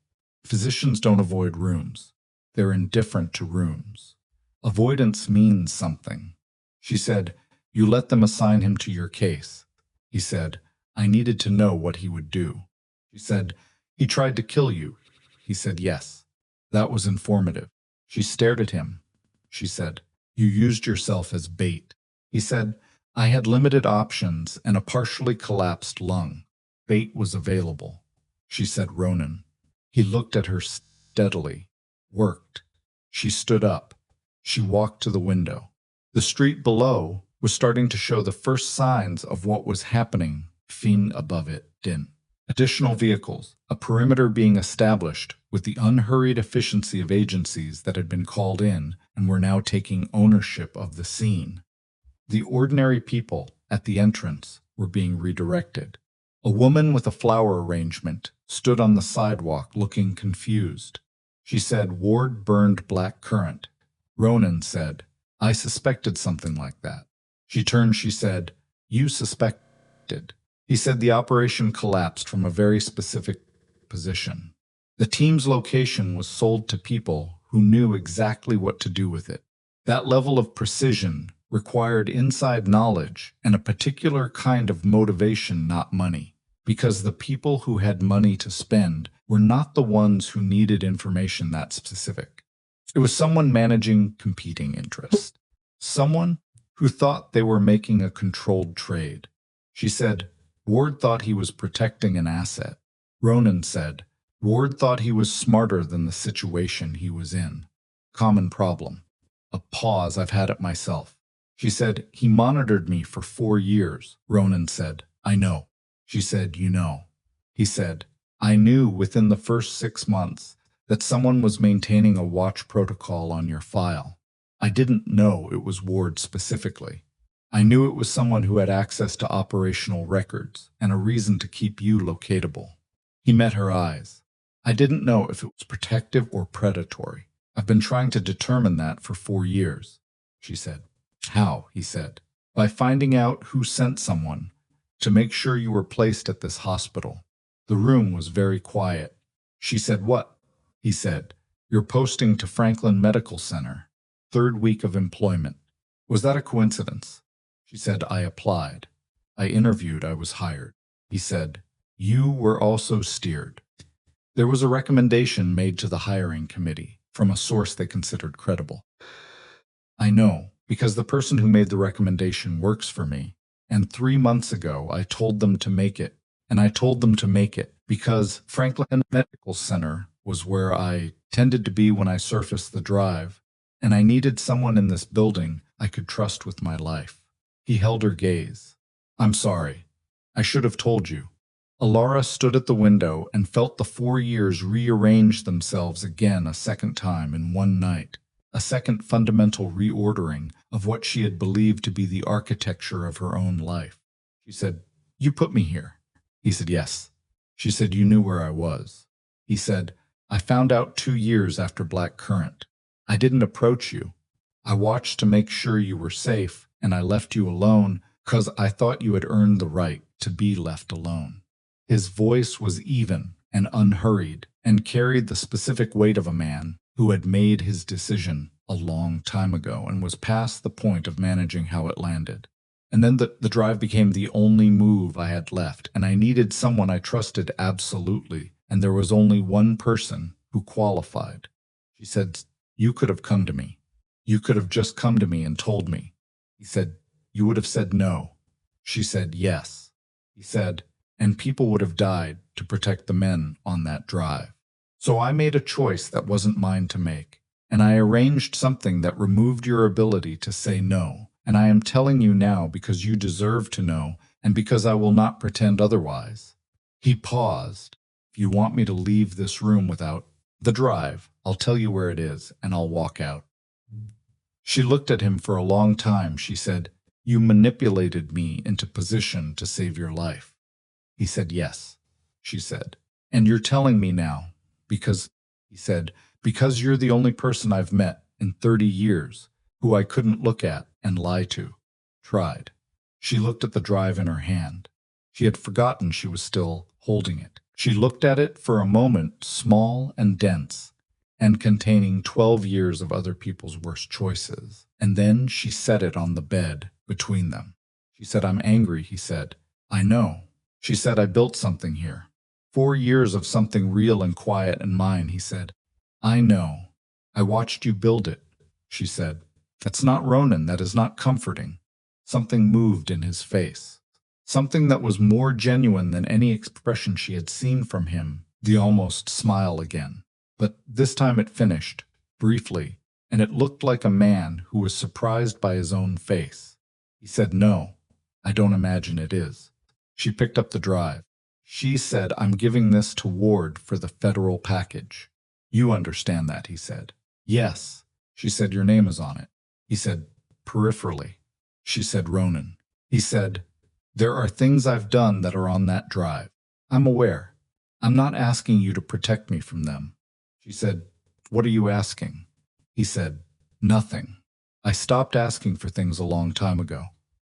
Physicians don't avoid rooms. They're indifferent to rooms. Avoidance means something. She said, you let them assign him to your case. He said, I needed to know what he would do. She said, he tried to kill you. He said, yes. That was informative. She stared at him. She said, you used yourself as bait. He said, I had limited options and a partially collapsed lung. Bait was available. She said, Ronan. He looked at her steadily. Worked. She stood up. She walked to the window. The street below was starting to show the first signs of what was happening. Fin above it didn't. Additional vehicles, a perimeter being established with the unhurried efficiency of agencies that had been called in and were now taking ownership of the scene. The ordinary people at the entrance were being redirected. A woman with a flower arrangement stood on the sidewalk looking confused. She said, Ward burned black currant. Ronan said, I suspected something like that. She turned, she said, you suspected. He said the operation collapsed from a very specific position. The team's location was sold to people who knew exactly what to do with it. That level of precision required inside knowledge and a particular kind of motivation, not money, because the people who had money to spend were not the ones who needed information that specific. It was someone managing competing interests, someone who thought they were making a controlled trade. She said, Ward thought he was protecting an asset. Ronan said, Ward thought he was smarter than the situation he was in. Common problem. A pause, I've had it myself. She said, he monitored me for 4 years. Ronan said, I know. She said, you know. He said, I knew within the first 6 months that someone was maintaining a watch protocol on your file. I didn't know it was Ward specifically. I knew it was someone who had access to operational records and a reason to keep you locatable. He met her eyes. I didn't know if it was protective or predatory. I've been trying to determine that for 4 years, she said. How? He said. By finding out who sent someone to make sure you were placed at this hospital. The room was very quiet. She said, what? He said, you're posting to Franklin Medical Center. 3rd week of employment. Was that a coincidence? She said, I applied. I interviewed, I was hired. He said, you were also steered. There was a recommendation made to the hiring committee from a source they considered credible. I know, because the person who made the recommendation works for me, and 3 months ago I told them to make it, and I told them to make it because Franklin Medical Center was where I tended to be when I surfaced the drive, and I needed someone in this building I could trust with my life. He held her gaze. I'm sorry. I should have told you. Alara stood at the window and felt the 4 years rearrange themselves again a second time in one night, a second fundamental reordering of what she had believed to be the architecture of her own life. She said, you put me here. He said, yes. She said, you knew where I was. He said, I found out 2 years after Black Current. I didn't approach you. I watched to make sure you were safe, and I left you alone because I thought you had earned the right to be left alone. His voice was even, and unhurried, and carried the specific weight of a man who had made his decision a long time ago and was past the point of managing how it landed. And then the drive became the only move I had left, and I needed someone I trusted absolutely, and there was only one person who qualified. She said, "You could have come to me. You could have just come to me and told me." He said, "You would have said no." She said, "Yes." He said, "And people would have died to protect the men on that drive." So I made a choice that wasn't mine to make, and I arranged something that removed your ability to say no. And I am telling you now because you deserve to know, and because I will not pretend otherwise. He paused. "If you want me to leave this room without the drive, I'll tell you where it is, and I'll walk out." She looked at him for a long time. She said, "You manipulated me into position to save your life." He said, "Yes," she said. "And you're telling me now, because," he said, "because you're the only person I've met in 30 years who I couldn't look at and lie to." Tried. She looked at the drive in her hand. She had forgotten she was still holding it. She looked at it for a moment, small and dense, and containing 12 years of other people's worst choices. And then she set it on the bed between them. She said, "I'm angry," he said. "I know." She said, "I built something here. 4 years of something real and quiet and mine," he said. "I know. I watched you build it," she said. "That's not Ronan. That is not comforting." Something moved in his face. Something that was more genuine than any expression she had seen from him, the almost smile again. But this time it finished, briefly, and it looked like a man who was surprised by his own face. He said, "No, I don't imagine it is." She picked up the drive. She said, "I'm giving this to Ward for the federal package." "You understand that," he said. "Yes." She said, "Your name is on it." He said, "Peripherally." She said, "Ronan." He said, "There are things I've done that are on that drive. I'm aware. I'm not asking you to protect me from them." She said, "What are you asking?" He said, "Nothing. I stopped asking for things a long time ago."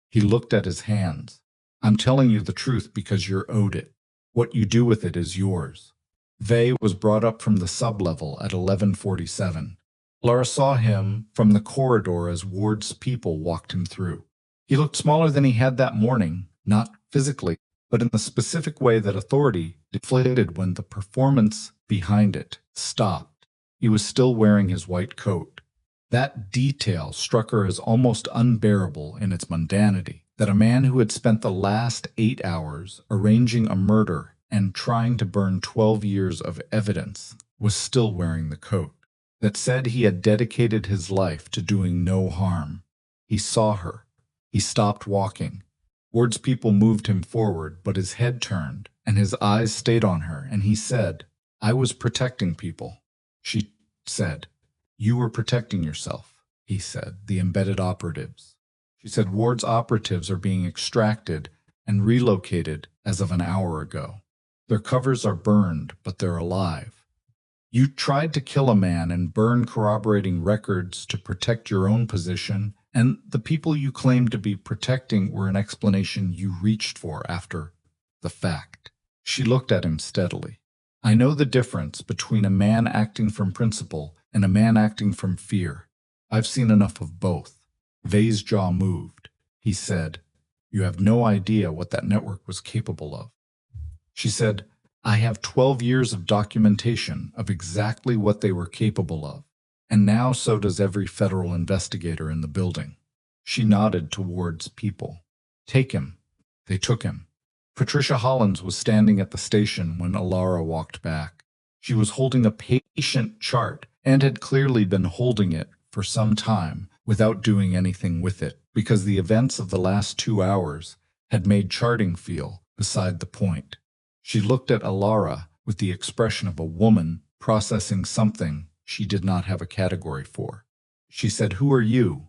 He looked at his hands. "I'm telling you the truth because you're owed it. What you do with it is yours." Vey was brought up from the sublevel at 11:47. Laura saw him from the corridor as Ward's people walked him through. He looked smaller than he had that morning, not physically, but in the specific way that authority deflated when the performance behind it stopped. He was still wearing his white coat. That detail struck her as almost unbearable in its mundanity, that a man who had spent the last 8 hours arranging a murder and trying to burn 12 years of evidence was still wearing the coat, that said he had dedicated his life to doing no harm. He saw her. He stopped walking. Ward's people moved him forward, but his head turned, and his eyes stayed on her, and he said, "I was protecting people." She said, "You were protecting yourself," he said, "the embedded operatives." She said, "Ward's operatives are being extracted and relocated as of an hour ago. Their covers are burned, but they're alive. You tried to kill a man and burn corroborating records to protect your own position, and the people you claimed to be protecting were an explanation you reached for after the fact." She looked at him steadily. "I know the difference between a man acting from principle and a man acting from fear. I've seen enough of both." Vey's jaw moved. He said, "You have no idea what that network was capable of." She said, "I have 12 years of documentation of exactly what they were capable of, and now so does every federal investigator in the building." She nodded towards people. "Take him." They took him. Patricia Hollins was standing at the station when Alara walked back. She was holding a patient chart and had clearly been holding it for some time without doing anything with it, because the events of the last 2 hours had made charting feel beside the point. She looked at Alara with the expression of a woman processing something she did not have a category for. She said, "Who are you?"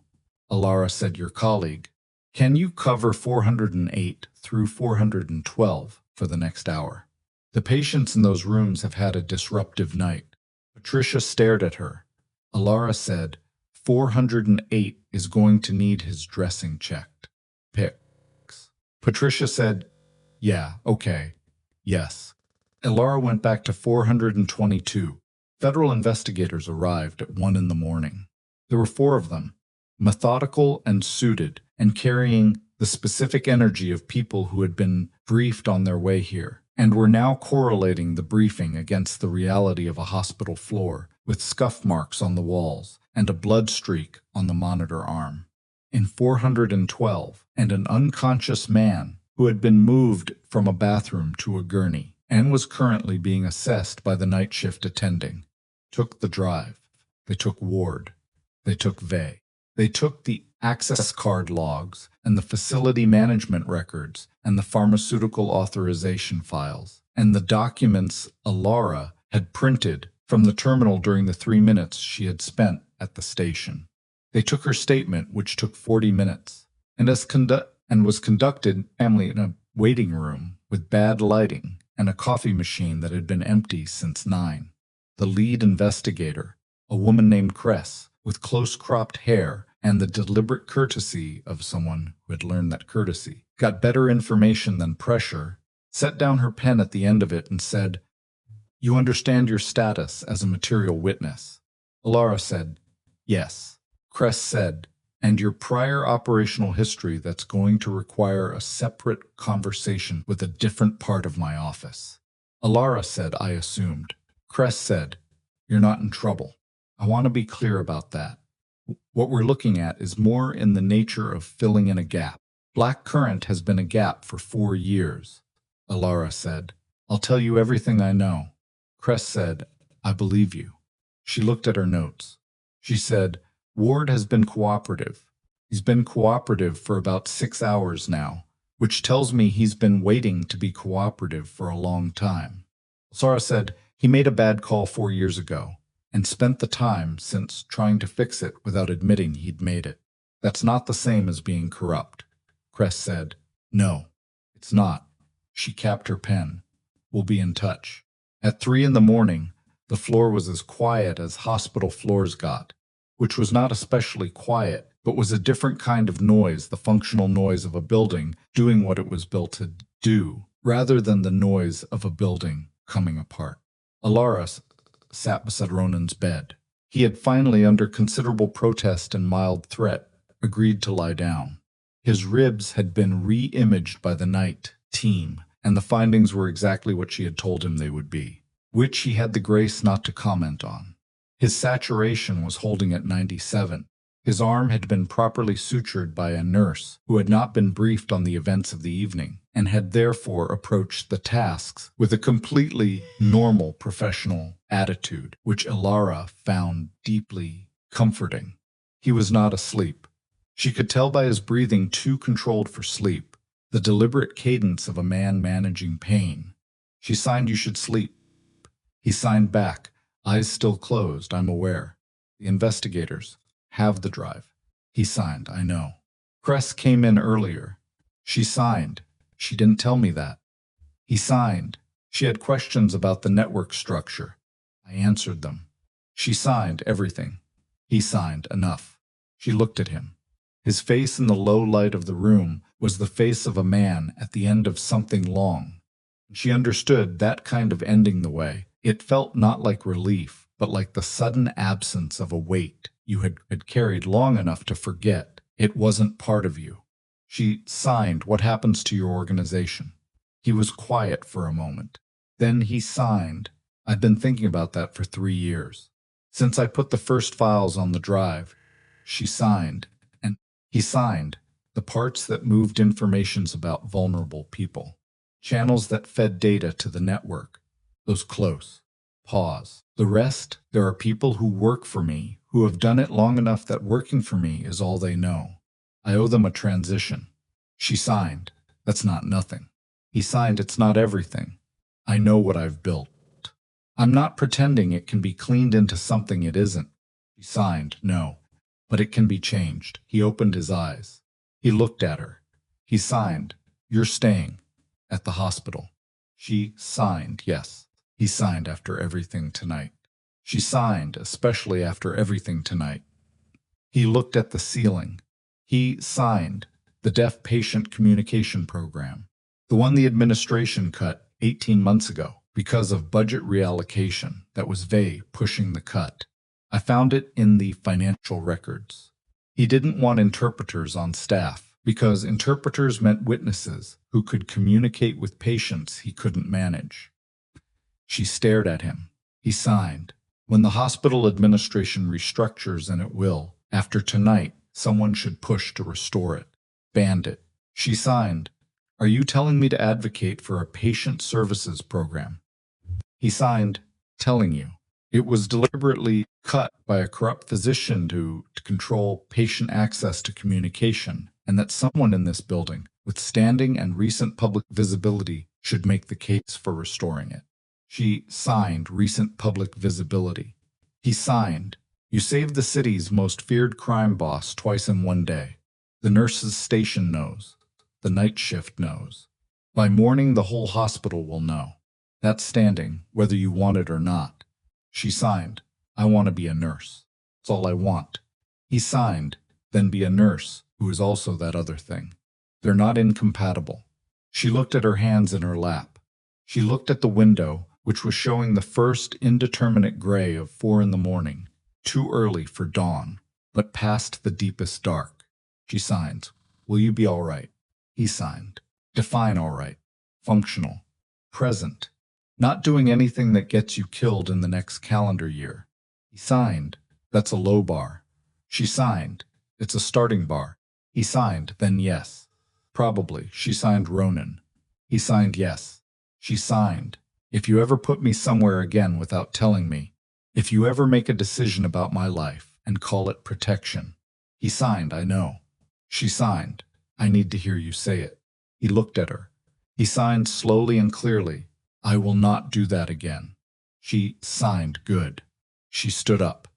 Alara said, "Your colleague. Can you cover 408 through 412 for the next hour? The patients in those rooms have had a disruptive night." Patricia stared at her. Alara said, 408 is going to need his dressing checked. Pics. Patricia said, "Yeah, okay. Yes." Elara went back to 422. Federal investigators arrived at 1 in the morning. There were 4 of them, methodical and suited, and carrying the specific energy of people who had been briefed on their way here, and were now correlating the briefing against the reality of a hospital floor, with scuff marks on the walls and a blood streak on the monitor arm. In 412, and an unconscious man who had been moved from a bathroom to a gurney and was currently being assessed by the night shift attending, took the drive. They took Ward. They took Vey. They took the access card logs and the facility management records and the pharmaceutical authorization files and the documents Elara had printed from the terminal during the 3 minutes she had spent at the station. They took her statement, which took 40 minutes, and was conducted family in a waiting room with bad lighting and a coffee machine that had been empty since 9. The lead investigator, a woman named Cress, with close-cropped hair and the deliberate courtesy of someone who had learned that courtesy, got better information than pressure, set down her pen at the end of it and said, "You understand your status as a material witness?" Elara said, "Yes." Cress said, "And your prior operational history that's going to require a separate conversation with a different part of my office." Elara said, "I assumed." Cress said, "You're not in trouble. I want to be clear about that. What we're looking at is more in the nature of filling in a gap. Black Current has been a gap for 4 years." Elara said, "I'll tell you everything I know." Cress said, "I believe you." She looked at her notes. She said, "Ward has been cooperative. He's been cooperative for about 6 hours now, which tells me he's been waiting to be cooperative for a long time." Elara said, "He made a bad call 4 years ago and spent the time since trying to fix it without admitting he'd made it. That's not the same as being corrupt." Cress said, "No, it's not." She capped her pen. "We'll be in touch." At 3 in the morning, the floor was as quiet as hospital floors got, which was not especially quiet, but was a different kind of noise, the functional noise of a building doing what it was built to do, rather than the noise of a building coming apart. Elara sat beside Ronan's bed. He had finally, under considerable protest and mild threat, agreed to lie down. His ribs had been re-imaged by the night team, and the findings were exactly what she had told him they would be, which he had the grace not to comment on. His saturation was holding at 97. His arm had been properly sutured by a nurse who had not been briefed on the events of the evening, and had therefore approached the tasks with a completely normal professional attitude, which Elara found deeply comforting. He was not asleep. She could tell by his breathing too controlled for sleep, the deliberate cadence of a man managing pain. She signed, "You should sleep." He signed back, eyes still closed, "I'm aware. The investigators have the drive." He signed, "I know." Cress came in earlier. She signed, "She didn't tell me that." He signed, "She had questions about the network structure. I answered them." She signed, "Everything." He signed, "Enough." She looked at him. His face in the low light of the room was the face of a man at the end of something long. She understood that kind of ending the way. It felt not like relief, but like the sudden absence of a weight you had carried long enough to forget it wasn't part of you. She signed, "What happens to your organization?" He was quiet for a moment. Then he signed, "I've been thinking about that for 3 years. Since I put the first files on the drive." She signed, and he signed, "The parts that moved informations about vulnerable people. Channels that fed data to the network. Those close." Pause. "The rest, there are people who work for me, who have done it long enough that working for me is all they know. I owe them a transition." She signed, "That's not nothing." He signed, "It's not everything. I know what I've built. I'm not pretending it can be cleaned into something it isn't." She signed, "No, but it can be changed." He opened his eyes. He looked at her. He signed, "You're staying at the hospital." She signed, "Yes." He signed, "After everything tonight." She signed, "Especially after everything tonight." He looked at the ceiling. He signed, "The deaf patient communication program. The one the administration cut 18 months ago." because of budget reallocation. That was Vey pushing the cut. I found it in the financial records. He didn't want interpreters on staff because interpreters meant witnesses who could communicate with patients he couldn't manage. She stared at him. He signed. When the hospital administration restructures, and it will, after tonight, someone should push to restore it. Banned it. She signed. Are you telling me to advocate for a patient services program? He signed, telling you. It was deliberately cut by a corrupt physician to control patient access to communication, and that someone in this building, with standing and recent public visibility, should make the case for restoring it. She signed recent public visibility. He signed. You saved the city's most feared crime boss twice in one day. The nurses' station knows. The night shift knows. By morning, the whole hospital will know. That's standing, whether you want it or not. She signed. I want to be a nurse. That's all I want. He signed. Then be a nurse, who is also that other thing. They're not incompatible. She looked at her hands in her lap. She looked at the window, which was showing the first indeterminate gray of 4 in the morning, too early for dawn, but past the deepest dark. She signed. Will you be all right? He signed. Define all right. Functional. Present. Not doing anything that gets you killed in the next calendar year. He signed. That's a low bar. She signed. It's a starting bar. He signed. Then yes. Probably. She signed Ronan. He signed yes. She signed. If you ever put me somewhere again without telling me, if you ever make a decision about my life and call it protection. He signed. I know. She signed. I need to hear you say it. He looked at her. He signed slowly and clearly. I will not do that again. She signed. Good. She stood up.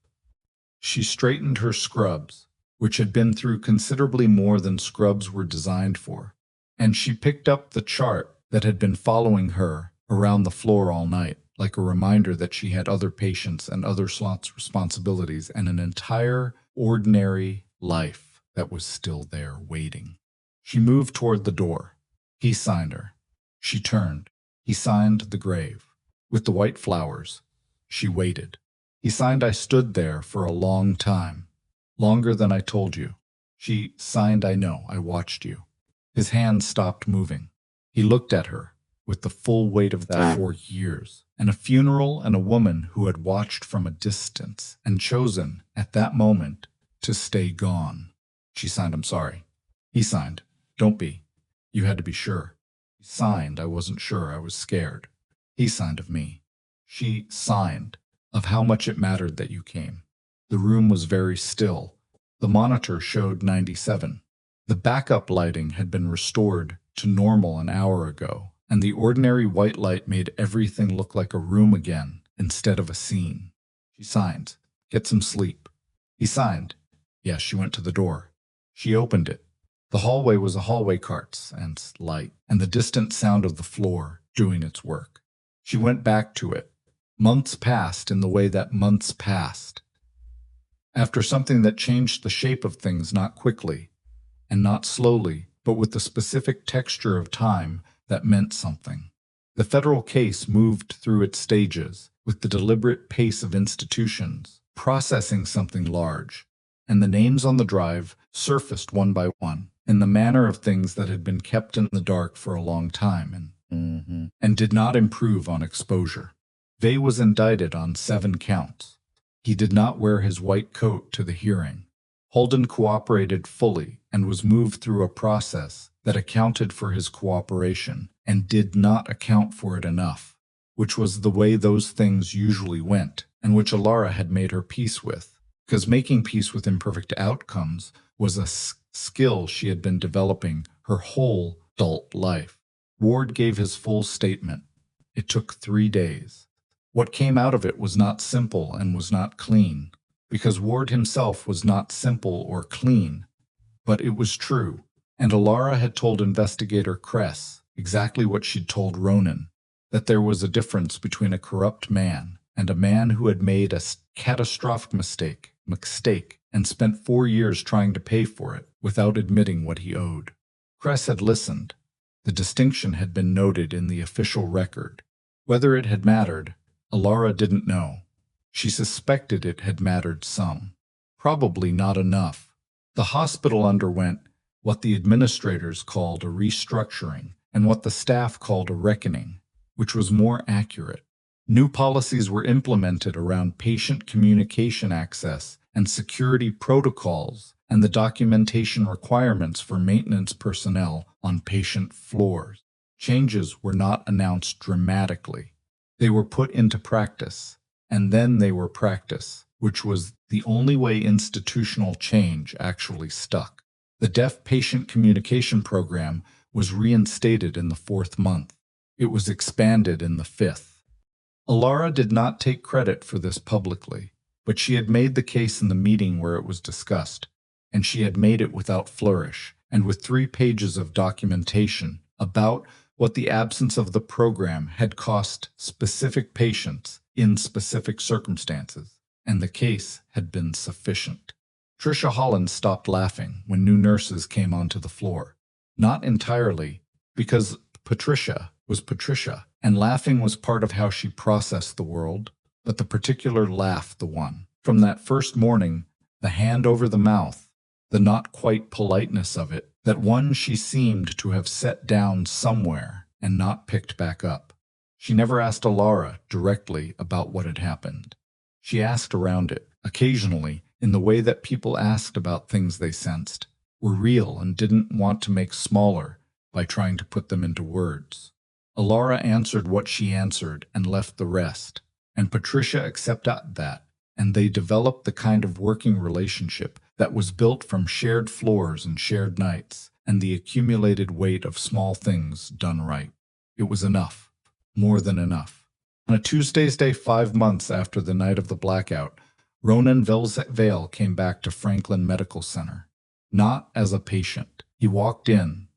She straightened her scrubs, which had been through considerably more than scrubs were designed for, and she picked up the chart that had been following her around the floor all night, like a reminder that she had other patients and other slots' responsibilities and an entire, ordinary life that was still there waiting. She moved toward the door. He signed her. She turned. He signed the grave. With the white flowers. She waited. He signed. I stood there for a long time. Longer than I told you. She signed. I know. I watched you. His hand stopped moving. He looked at her with the full weight of that 4 years, and a funeral and a woman who had watched from a distance and chosen, at that moment, to stay gone. She signed. I'm sorry. He signed. Don't be. You had to be sure. He signed. I wasn't sure. I was scared. He signed of me. She signed of how much it mattered that you came. The room was very still. The monitor showed 97. The backup lighting had been restored to normal an hour ago, and the ordinary white light made everything look like a room again instead of a scene. She signed. Get some sleep. He signed. Yes, she went to the door. She opened it. The hallway was a hallway, carts and light, and the distant sound of the floor doing its work. She went back to it. Months passed in the way that months passed. After something that changed the shape of things not quickly, and not slowly, but with the specific texture of time that meant something. The federal case moved through its stages with the deliberate pace of institutions, processing something large, and the names on the drive surfaced one by one in the manner of things that had been kept in the dark for a long time and did not improve on exposure. Vey was indicted on 7 counts. He did not wear his white coat to the hearing. Holden cooperated fully and was moved through a process that accounted for his cooperation and did not account for it enough, which was the way those things usually went, and which Alara had made her peace with, because making peace with imperfect outcomes was a skill she had been developing her whole adult life. Ward gave his full statement. It took 3 days. What came out of it was not simple and was not clean, because Ward himself was not simple or clean, but it was true, and Alara had told investigator Kress exactly what she'd told Ronan, that there was a difference between a corrupt man and a man who had made a catastrophic mistake, and spent 4 years trying to pay for it without admitting what he owed. Kress had listened. The distinction had been noted in the official record. Whether it had mattered, Alara didn't know. She suspected it had mattered some. Probably not enough. The hospital underwent what the administrators called a restructuring and what the staff called a reckoning, which was more accurate. New policies were implemented around patient communication access and security protocols and the documentation requirements for maintenance personnel on patient floors. Changes were not announced dramatically. They were put into practice, and then they were practice, which was the only way institutional change actually stuck. The deaf patient communication program was reinstated in the 4th month. It was expanded in the 5th. Alara did not take credit for this publicly, but she had made the case in the meeting where it was discussed, and she had made it without flourish and with 3 pages of documentation about what the absence of the program had cost specific patients in specific circumstances, and the case had been sufficient. Trisha Holland stopped laughing when new nurses came onto the floor. Not entirely, because Patricia was Patricia, and laughing was part of how she processed the world, but the particular laugh the one. From that first morning, the hand over the mouth, the not quite politeness of it, that one she seemed to have set down somewhere and not picked back up. She never asked Alara directly about what had happened. She asked around it, occasionally, in the way that people asked about things they sensed, were real and didn't want to make smaller by trying to put them into words. Alara answered what she answered and left the rest, and Patricia accepted that, and they developed the kind of working relationship that was built from shared floors and shared nights, and the accumulated weight of small things done right. It was enough. More than enough. On a Tuesday's day 5 months after the night of the blackout, Ronan Vale came back to Franklin Medical Center. Not as a patient. He walked in,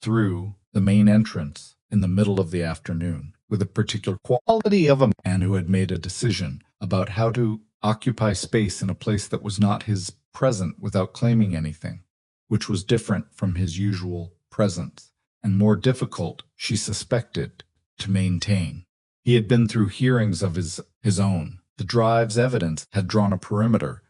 through the main entrance, in the middle of the afternoon, with a particular quality of a man who had made a decision about how to occupy space in a place that was not his present without claiming anything, which was different from his usual presence, and more difficult, she suspected, to maintain. He had been through hearings of his own. The drive's evidence had drawn a perimeter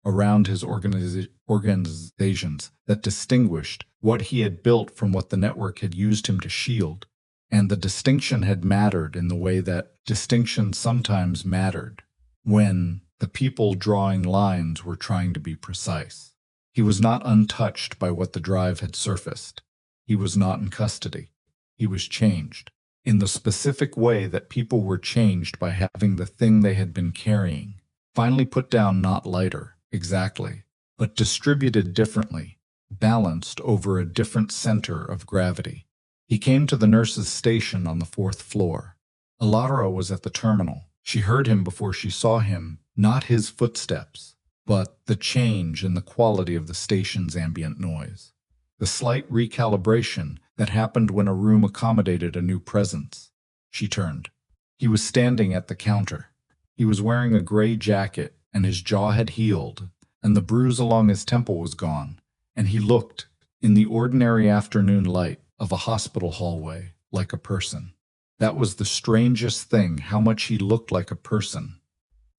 around his organizations that distinguished what he had built from what the network had used him to shield, and the distinction had mattered in the way that distinction sometimes mattered when the people drawing lines were trying to be precise. He was not untouched by what the drive had surfaced. He was not in custody. He was changed in the specific way that people were changed by having the thing they had been carrying finally put down, not lighter, exactly, but distributed differently, balanced over a different center of gravity. He came to the nurse's station on the 4th floor. Alara was at the terminal. She heard him before she saw him, not his footsteps, but the change in the quality of the station's ambient noise. The slight recalibration that happened when a room accommodated a new presence. She turned. He was standing at the counter. He was wearing a gray jacket, and his jaw had healed, and the bruise along his temple was gone, and he looked, in the ordinary afternoon light of a hospital hallway, like a person. That was the strangest thing, how much he looked like a person,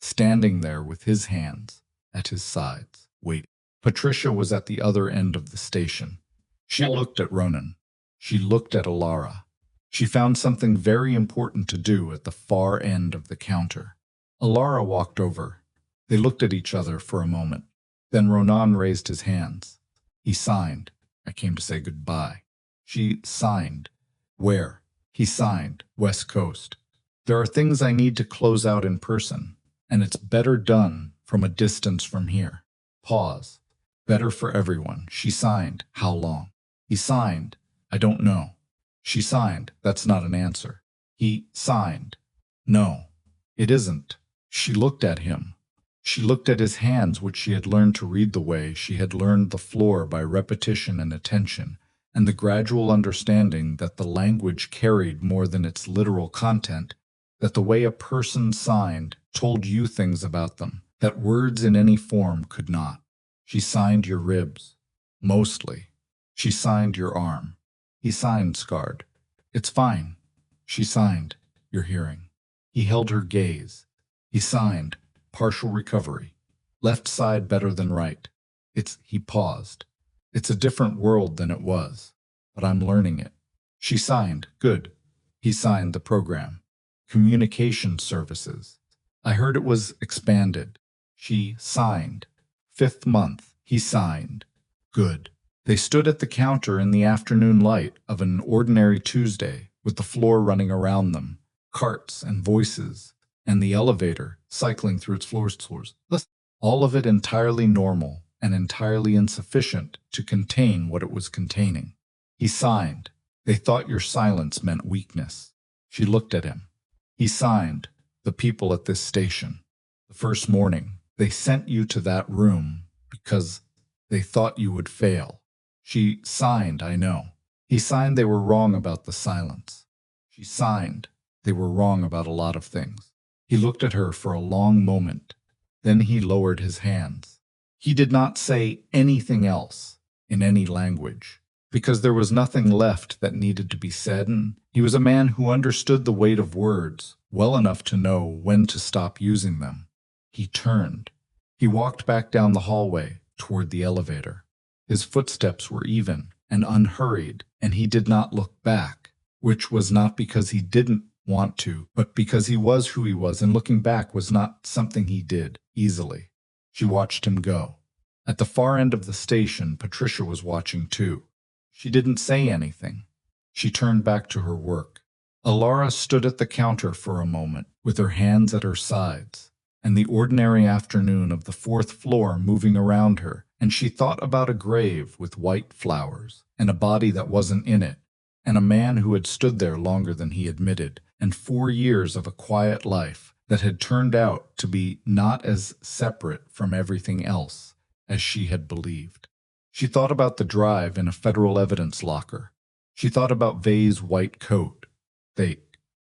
standing there with his hands at his sides, waiting. Patricia was at the other end of the station. She looked at Ronan. She looked at Alara. She found something very important to do at the far end of the counter. Alara walked over. They looked at each other for a moment. Then Ronan raised his hands. He signed. I came to say goodbye. She signed. Where? He signed. West Coast. There are things I need to close out in person, and it's better done from a distance from here. Pause. Better for everyone. She signed. How long? He signed. I don't know. She signed. That's not an answer. He signed. No, it isn't. She looked at him. She looked at his hands, which she had learned to read the way she had learned the floor by repetition and attention, and the gradual understanding that the language carried more than its literal content, that the way a person signed told you things about them, that words in any form could not. She signed your ribs. Mostly. She signed your arm. He signed, scarred. It's fine. She signed, your hearing. He held her gaze. He signed, partial recovery. Left side better than right. He paused. It's a different world than it was, but I'm learning it. She signed, good. He signed the program. Communication services. I heard it was expanded. She signed. 5th month. He signed. Good. They stood at the counter in the afternoon light of an ordinary Tuesday, with the floor running around them, carts and voices, and the elevator cycling through its floors. All of it entirely normal and entirely insufficient to contain what it was containing. He signed. They thought your silence meant weakness. She looked at him. He signed. The people at this station. The first morning, they sent you to that room because they thought you would fail. She signed, I know. He signed they were wrong about the silence. She signed they were wrong about a lot of things. He looked at her for a long moment. Then he lowered his hands. He did not say anything else in any language, because there was nothing left that needed to be said, and he was a man who understood the weight of words well enough to know when to stop using them. He turned. He walked back down the hallway toward the elevator. His footsteps were even and unhurried, and he did not look back, which was not because he didn't want to, but because he was who he was, and looking back was not something he did easily. She watched him go. At the far end of the station, Patricia was watching too. She didn't say anything. She turned back to her work. Alara stood at the counter for a moment, with her hands at her sides, and the ordinary afternoon of the 4th floor moving around her, and she thought about a grave with white flowers, and a body that wasn't in it, and a man who had stood there longer than he admitted, and 4 years of a quiet life that had turned out to be not as separate from everything else as she had believed. She thought about the drive in a federal evidence locker. She thought about Vay's white coat.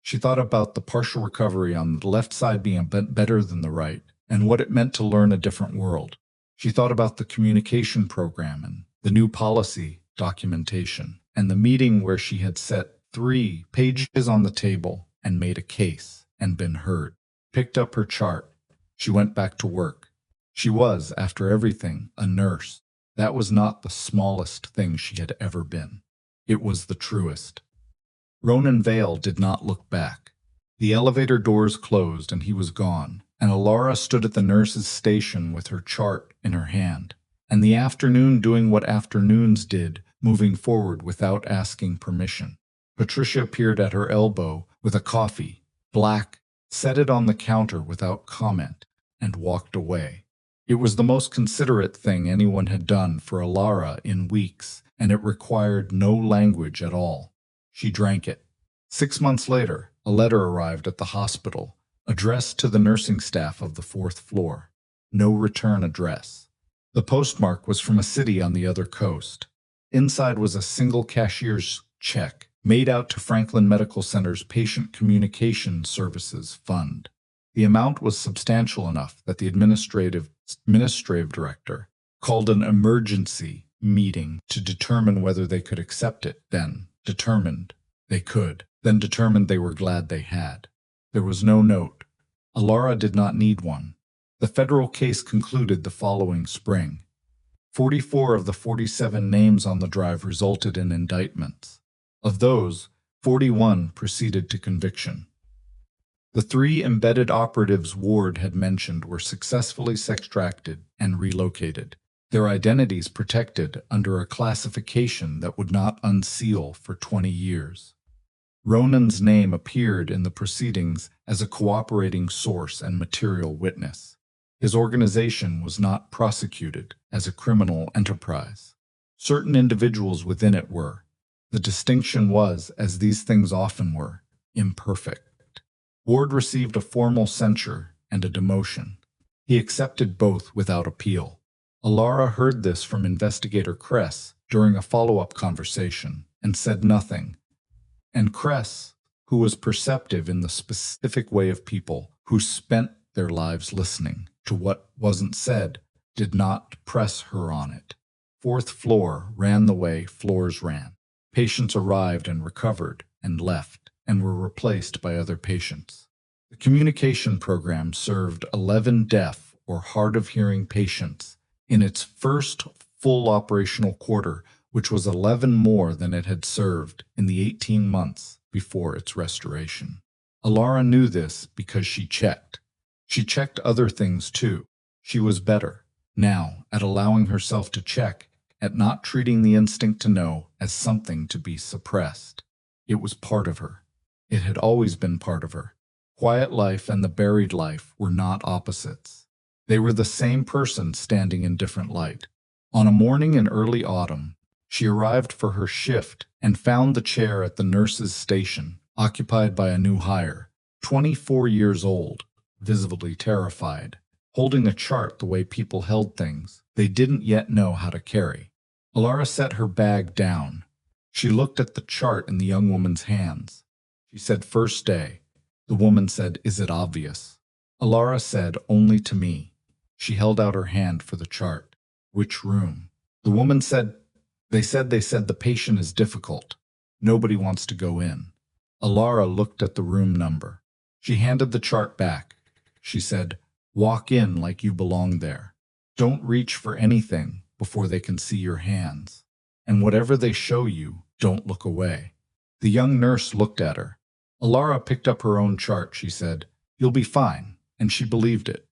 She thought about the partial recovery on the left side being a bit better than the right, and what it meant to learn a different world. She thought about the communication program and the new policy documentation, and the meeting where she had set 3 pages on the table and made a case and been heard. Picked up her chart. She went back to work. She was, after everything, a nurse. That was not the smallest thing she had ever been. It was the truest. Ronan Vale did not look back. The elevator doors closed and he was gone, and Alara stood at the nurse's station with her chart in her hand, and the afternoon doing what afternoons did, moving forward without asking permission. Patricia appeared at her elbow with a coffee, black, set it on the counter without comment, and walked away. It was the most considerate thing anyone had done for Alara in weeks, and it required no language at all. She drank it. 6 months later, a letter arrived at the hospital, addressed to the nursing staff of the 4th floor. No return address. The postmark was from a city on the other coast. Inside was a single cashier's check, made out to Franklin Medical Center's Patient Communication Services Fund. The amount was substantial enough that the administrative director called an emergency meeting to determine whether they could accept it, then determined they could, then determined they were glad they had. There was no note. Alara did not need one. The federal case concluded the following spring. 44 of the 47 names on the drive resulted in indictments. Of those, 41 proceeded to conviction. The 3 embedded operatives Ward had mentioned were successfully extracted and relocated, their identities protected under a classification that would not unseal for 20 years. Ronan's name appeared in the proceedings as a cooperating source and material witness. His organization was not prosecuted as a criminal enterprise. Certain individuals within it were. The distinction was, as these things often were, imperfect. Ward received a formal censure and a demotion. He accepted both without appeal. Alara heard this from investigator Kress during a follow-up conversation and said nothing. And Kress, who was perceptive in the specific way of people who spent their lives listening to what wasn't said, did not press her on it. 4th floor ran the way floors ran. Patients arrived and recovered and left and were replaced by other patients. The communication program served 11 deaf or hard of hearing patients in its first full operational quarter, which was 11 more than it had served in the 18 months before its restoration. Alara knew this because she checked. She checked other things too. She was better now at allowing herself to check, at not treating the instinct to know as something to be suppressed. It was part of her. It had always been part of her. Quiet life and the buried life were not opposites. They were the same person standing in different light. On a morning in early autumn, she arrived for her shift and found the chair at the nurse's station occupied by a new hire, 24 years old, visibly terrified, holding a chart the way people held things they didn't yet know how to carry. Alara set her bag down. She looked at the chart in the young woman's hands. She said, "First day." The woman said, "Is it obvious?" Alara said, "Only to me." She held out her hand for the chart. "Which room?" The woman said, They said the patient is difficult. Nobody wants to go in." Alara looked at the room number. She handed the chart back. She said, "Walk in like you belong there. Don't reach for anything before they can see your hands. And whatever they show you, don't look away." The young nurse looked at her. Alara picked up her own chart. She said, "You'll be fine," and she believed it.